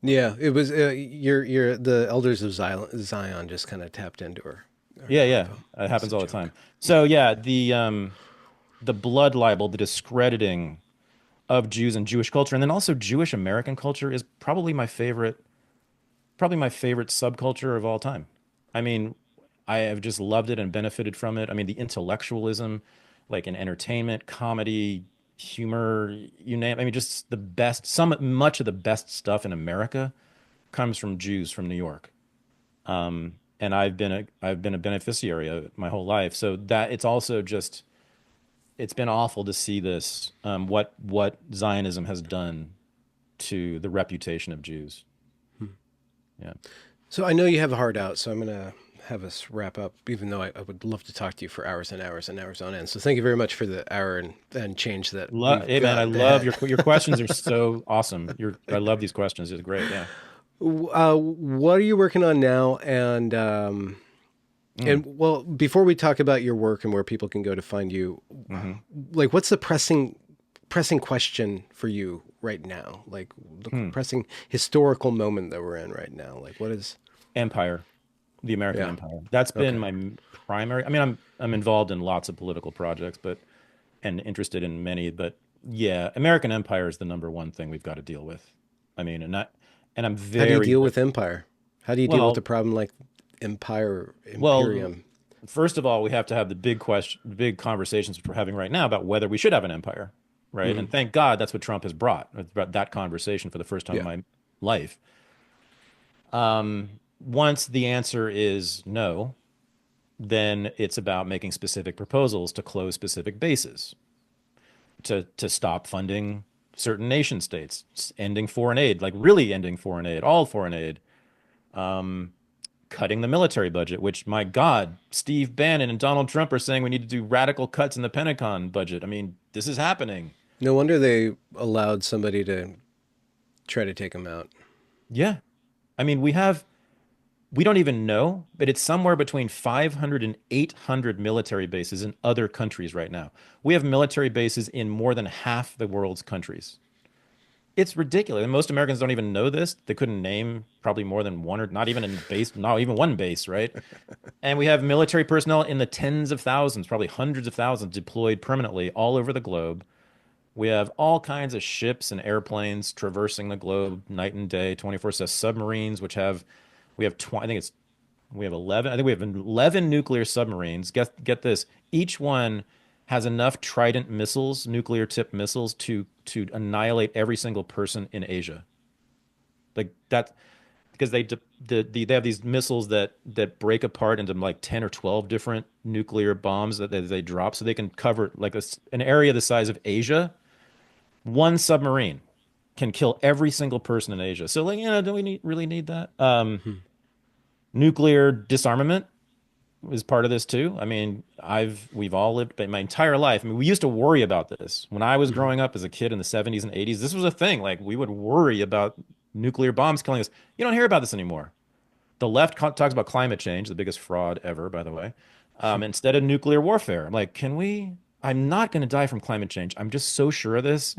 S1: Yeah, it was the elders of Zion just kind of tapped into our
S2: Yeah, yeah,
S1: microphone.
S2: it
S1: It's
S2: happens
S1: a
S2: all the
S1: joke.
S2: time. So yeah, the blood libel, the discrediting of Jews and Jewish culture, and then also Jewish American culture is probably my favorite subculture of all time. I mean, I have just loved it and benefited from it. I mean, the intellectualism, like in entertainment, comedy, humor, you name. I mean, just the best. Much of the best stuff in America comes from Jews from New York. And I've been a beneficiary of it my whole life. So that it's also just it's been awful to see this what Zionism has done to the reputation of Jews. Yeah.
S1: So I know you have a heart out, so I'm going to have us wrap up, even though I would love to talk to you for hours and hours and hours on end. So thank you very much for the hour and change that we've
S2: Hey man, I
S1: got
S2: love
S1: ahead.
S2: your questions are so awesome. I love these questions. It's great. Yeah.
S1: What are you working on now?
S2: Mm,
S1: And well, before we talk about your work and where people can go to find you,
S2: hmm
S1: like what's the pressing question for you right now? Like the
S2: hmm.
S1: pressing historical moment that we're in right now. Like what is?
S2: Empire, the American
S1: Yeah.
S2: empire. That's been
S1: Okay.
S2: my primary. I mean, I'm involved in lots of political projects, but and interested in many, but yeah, American empire is the number one thing we've got to deal with. I mean, and I'm
S1: How do you
S2: very,
S1: deal with empire? How do you deal with a
S2: well,
S1: problem like empire,
S2: well,
S1: imperium?
S2: first of all, we have to have the big conversations which we're having right now about whether we should have an empire, right?
S1: Hmm.
S2: And thank God that's what Trump has brought. It's brought that conversation for the first time in
S1: Yeah.
S2: my life. Once the answer is no, then it's about making specific proposals to close specific bases, to stop funding certain nation states, ending foreign aid, like really ending foreign aid, all foreign aid, cutting the military budget, which, my God, Steve Bannon and Donald Trump are saying we need to do radical cuts in the Pentagon budget. I mean, this is happening.
S1: No wonder they allowed somebody to try to take him out.
S2: Yeah. I mean, we don't even know, but it's somewhere between 500 and 800 military bases in other countries right now. We have military bases in more than half the world's countries. It's ridiculous. And most Americans don't even know this. They couldn't name probably more than one or not even in base, not even one base, right? And we have military personnel in the tens of thousands, probably hundreds of thousands deployed permanently all over the globe. We have all kinds of ships and airplanes traversing the globe night and day, 24/7 submarines, we have 20, I think it's we have 11, I think we have 11 nuclear submarines. Get this. Each one has enough Trident missiles, nuclear tipped missiles to annihilate every single person in Asia. Like that because they have these missiles that break apart into like 10 or 12 different nuclear bombs that they drop, so they can cover like an area the size of Asia. One submarine can kill every single person in Asia. So like, do we really need that?
S1: Hmm.
S2: Nuclear disarmament is part of this too. I mean, we've all lived my entire life. I mean, we used to worry about this when I was
S1: Hmm.
S2: growing up as a kid in the 70s and 80s. This was a thing. Like we would worry about nuclear bombs killing us. You don't hear about this anymore. The left talks about climate change, the biggest fraud ever, by the way, instead of nuclear warfare. I'm like, can we? I'm not going to die from climate change. I'm just so sure of this,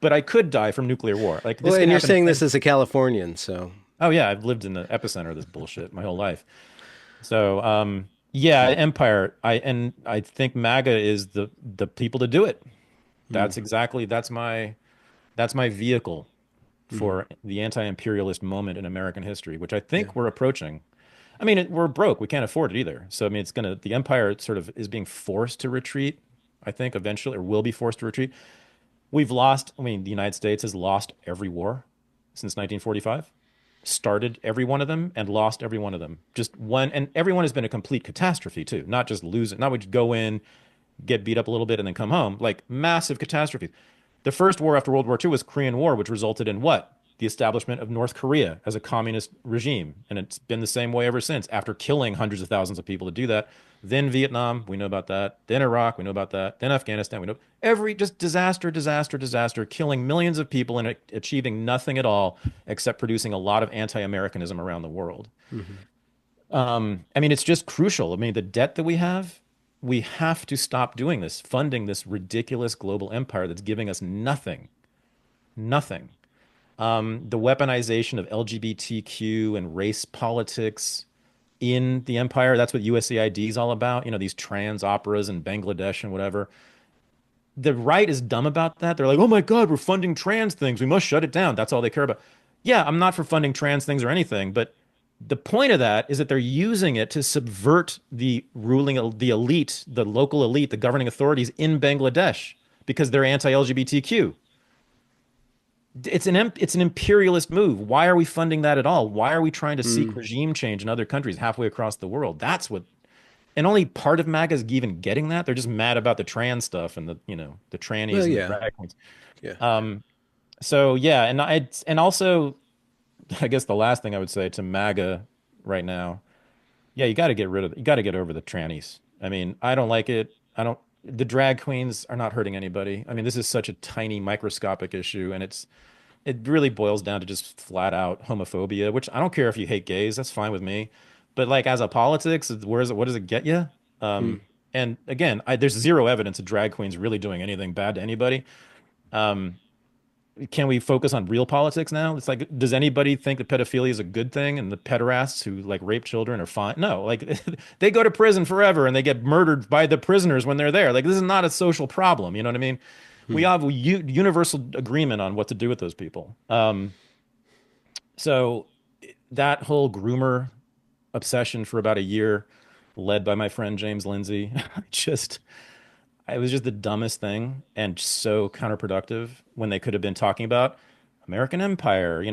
S2: but I could die from nuclear war. Like
S1: Well,
S2: this can
S1: and you're
S2: happen.
S1: saying this as a Californian, so
S2: Oh yeah, I've lived in the epicenter of this bullshit my whole life. So, yeah, Empire. I think MAGA is the people to do it.
S1: mm,
S2: That's my vehicle
S1: hmm,
S2: for the anti-imperialist moment in American history, which I
S1: yeah,
S2: think we're approaching. I mean, we're broke. We can't afford it either. So, I mean, the empire sort of is being forced to retreat, I think, eventually, or will be forced to retreat. I mean, the United States has lost every war since 1945, started every one of them and lost every one of them. Just one, and everyone has been a complete catastrophe too, not just losing, not we just go in, get beat up a little bit and then come home, like massive catastrophes. The first war after World War II was Korean War, which resulted in what? The establishment of North Korea as a communist regime. And it's been the same way ever since, after killing hundreds of thousands of people to do that. Then Vietnam, we know about that. Then Iraq, we know about that. Then Afghanistan, we know every just disaster, disaster, disaster, killing millions of people and achieving nothing at all except producing a lot of anti-Americanism around the world.
S1: hmm,
S2: I mean, it's just crucial. I mean, the debt that we have to stop doing this, funding this ridiculous global empire that's giving us nothing, nothing. The weaponization of LGBTQ and race politics in the empire, that's what USAID is all about. These trans operas in Bangladesh and whatever. The right is dumb about that. They're like, oh my God, we're funding trans things. We must shut it down. That's all they care about. Yeah, I'm not for funding trans things or anything, but the point of that is that they're using it to subvert the elite, the local elite, the governing authorities in Bangladesh because they're anti-LGBTQ. It's an imperialist move. Why are we funding that at all? Why are we trying to seek
S1: mm,
S2: regime change in other countries halfway across the world? And only part of MAGA is even getting that. They're just mad about the trans stuff and the
S1: well,
S2: trannies and the
S1: yeah,
S2: drag queens.
S1: yeah,
S2: So yeah, and also I guess the last thing I would say to MAGA right now, yeah, you got to get over the trannies. I mean, I don't like it. The drag queens are not hurting anybody. I mean, this is such a tiny microscopic issue, and it really boils down to just flat out homophobia, which I don't care if you hate gays, that's fine with me. But like as a politics, what does it get you?
S1: mm,
S2: And again, there's zero evidence of drag queens really doing anything bad to anybody. Um, can we focus on real politics now? It's like, does anybody think that pedophilia is a good thing and the pederasts who like rape children are fine? No, like they go to prison forever and they get murdered by the prisoners when they're there. Like this is not a social problem. You know what I mean? We
S1: mm,
S2: have universal agreement on what to do with those people. So that whole groomer obsession for about a year, led by my friend James Lindsay, just it was just the dumbest thing and so counterproductive when they could have been talking about American empire,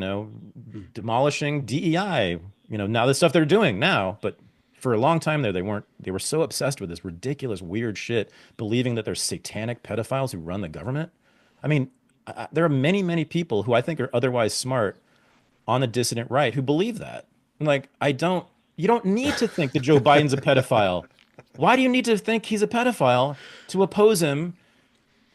S1: mm.
S2: demolishing DEI, now the stuff they're doing now. But for a long time there, they were so obsessed with this ridiculous, weird shit, believing that there's satanic pedophiles who run the government. I mean, there are many, many people who I think are otherwise smart on the dissident right who believe that. I'm like, you don't need to think that Joe Biden's a pedophile. Why do you need to think he's a pedophile to oppose him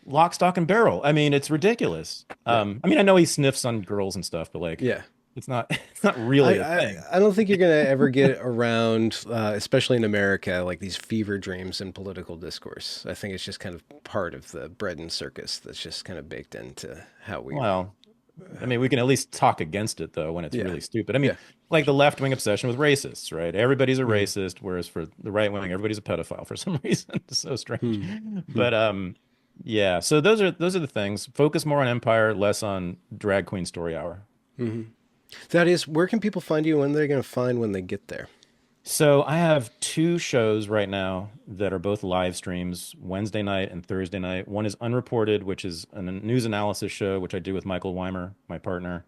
S2: lock, stock, and barrel? I mean, it's ridiculous.
S1: Yeah,
S2: I mean, I know he sniffs on girls and stuff, but like,
S1: yeah.
S2: it's not, it's not really a
S1: I,
S2: thing.
S1: I don't think you're going to ever get around, especially in America, like these fever dreams in political discourse. I think it's just kind of part of the bread and circus that's just kind of baked into how we.
S2: Well, I mean, we can at least talk against it though when it's
S1: Yeah,
S2: really stupid. I mean,
S1: yeah,
S2: like the left wing obsession with racists, right? Everybody's a
S1: mm,
S2: racist, whereas for the right wing, everybody's a pedophile for some reason. It's so strange.
S1: mm, mm,
S2: But yeah. So those are the things. Focus more on Empire, less on drag queen story hour.
S1: mm. Thaddeus, where can people find you when they're going to find when they get there?
S2: So I have two shows right now that are both live streams, Wednesday night and Thursday night. One is Unreported, which is a news analysis show, which I do with Michael Weimer, my partner.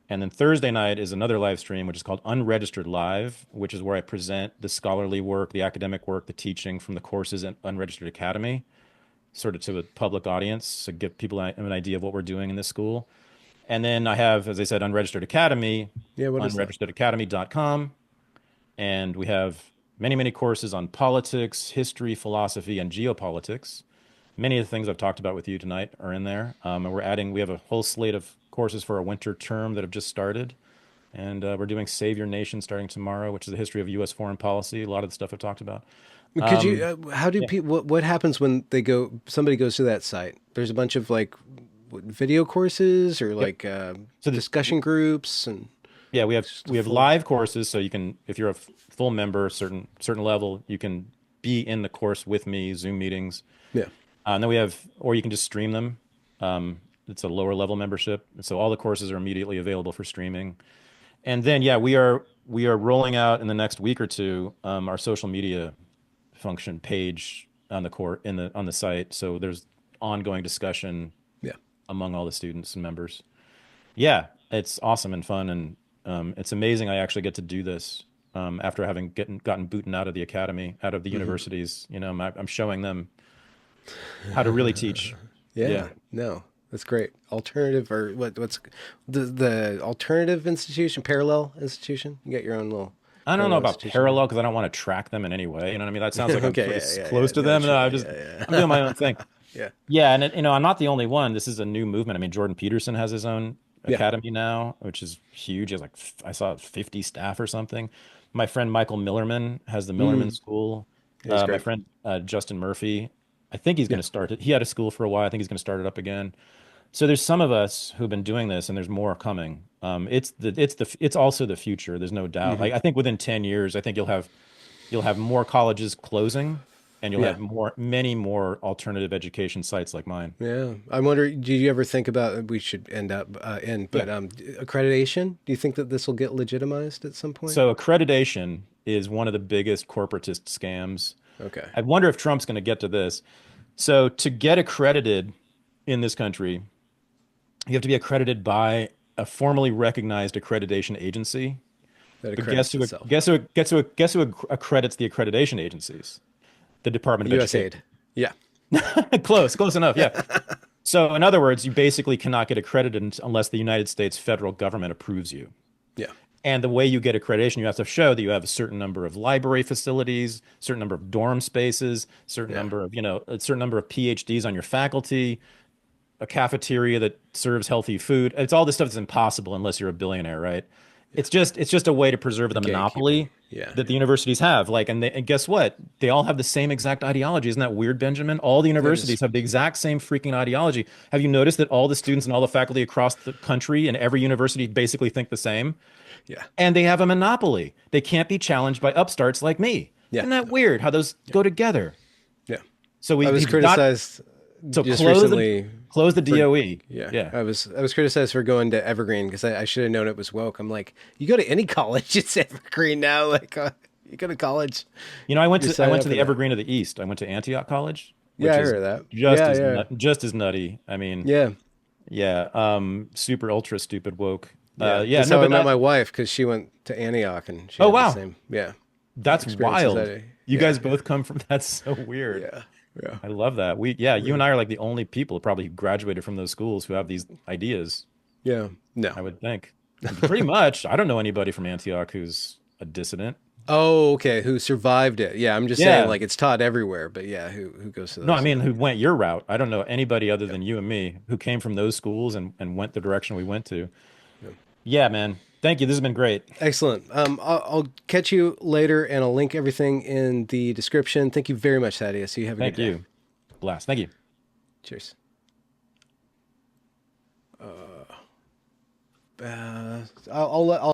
S2: And then Thursday night is another live stream, which is called Unregistered Live, which is where I present the scholarly work, the academic work, the teaching from the courses at Unregistered Academy, sort of to a public audience, to give people an idea of what we're doing in this school. And then I have, as I said, Unregistered Academy,
S1: Yeah, what is that?
S2: unregisteredacademy.com. And we have many, many courses on politics, history, philosophy, and geopolitics. Many of the things I've talked about with you tonight are in there. And we have a whole slate of courses for our winter term that have just started. And we're doing Save Your Nation starting tomorrow, which is the history of U.S. foreign policy. A lot of the stuff I've talked about.
S1: Could you, how do
S2: Yeah.
S1: people, what happens when somebody goes to that site? There's a bunch of like video courses or
S2: Yep.
S1: like
S2: So
S1: discussion groups and
S2: yeah, we have live courses, so you can, if you're a full member, certain level, you can be in the course with me, Zoom meetings.
S1: yeah.
S2: And then or you can just stream them. It's a lower level membership, so all the courses are immediately available for streaming. And then yeah, we are rolling out in the next week or two our social media function page on the site. So there's ongoing discussion
S1: Yeah.
S2: among all the students and members. Yeah, it's awesome and fun, and it's amazing I actually get to do this after having gotten booted out of the academy, out of the universities. You know, I'm showing them how to really teach.
S1: Yeah.
S2: Yeah.
S1: No, that's great. Alternative or what's the alternative institution, parallel institution? You got your own little
S2: I don't know
S1: parallel
S2: about
S1: institution.
S2: parallel because I don't want to track them in any way. You know what I mean? That sounds like I'm
S1: Okay,
S2: pretty
S1: yeah,
S2: close to
S1: no,
S2: them.
S1: sure,
S2: No,
S1: yeah.
S2: I'm doing my own thing.
S1: Yeah.
S2: Yeah, and I'm not the only one. This is a new movement. I mean, Jordan Peterson has his own
S1: Yeah.
S2: academy now, which is huge. He has like I saw 50 staff or something. My friend Michael Millerman has the Millerman School.
S1: Yeah, he's
S2: My
S1: great.
S2: friend Justin Murphy, I think he's going
S1: Yeah.
S2: to start it. He had a school for a while. I think he's going to start it up again. So there's some of us who've been doing this, and there's more coming. It's also the future. There's no doubt. Like I think within 10 years, I think you'll have more colleges closing, and you'll
S1: Yeah.
S2: have many more alternative education sites like mine.
S1: Yeah. I wonder, did you ever think about, we should end up but accreditation? Do you think that this will get legitimized at some point?
S2: So accreditation is one of the biggest corporatist scams.
S1: Okay.
S2: I wonder if Trump's going to get to this. So to get accredited in this country, you have to be accredited by a formally recognized accreditation agency.
S1: That
S2: But
S1: accredits itself.
S2: guess who accredits the accreditation agencies? The Department of Education.
S1: USAID. Yeah.
S2: Close enough. Yeah. So in other words, you basically cannot get accredited unless the United States federal government approves you.
S1: Yeah.
S2: And the way you get accreditation, you have to show that you have a certain number of library facilities, certain number of dorm spaces, certain number of, a certain number of PhDs on your faculty, a cafeteria that serves healthy food. It's all this stuff that's impossible unless you're a billionaire, right? It's just a way to preserve the monopoly that the universities have. Like, and guess what? They all have the same exact ideology. Isn't that weird, Benjamin? All the universities have the exact same freaking ideology. Have you noticed that all the students and all the faculty across the country and every university basically think the same?
S1: Yeah.
S2: And they have a monopoly. They can't be challenged by upstarts like me.
S1: Yeah.
S2: Isn't that weird how those go together?
S1: Yeah.
S2: So
S1: I was criticized just recently.
S2: Close the DOE.
S1: Yeah. I was criticized for going to Evergreen because I should have known it was woke. I'm like, you go to any college, it's Evergreen now. Like, you go to college.
S2: I went to the
S1: that.
S2: Evergreen of the East. I went to Antioch College. Which
S1: Yeah, I
S2: is
S1: heard of that.
S2: just as nutty. I mean, super ultra stupid woke.
S1: That's how I met my wife because she went to Antioch and she had the same. Yeah.
S2: That's
S1: experiences
S2: wild. You guys both come from. That's so weird.
S1: Yeah.
S2: I love that. You and I are like the only people probably who graduated from those schools who have these ideas.
S1: Yeah. No.
S2: I would think. Pretty much. I don't know anybody from Antioch who's a dissident.
S1: Oh, okay. Who survived it? Yeah, I'm just saying, like, it's taught everywhere, but yeah, who goes to those?
S2: No, I mean, who went your route. I don't know anybody other than you and me who came from those schools and went the direction we went to. Yeah, man. Thank you. This has been great.
S1: Excellent. I'll catch you later, and I'll link everything in the description. Thank you very much, Thaddeus. You have a good day.
S2: Thank you. Blast. Thank you.
S1: Cheers. I'll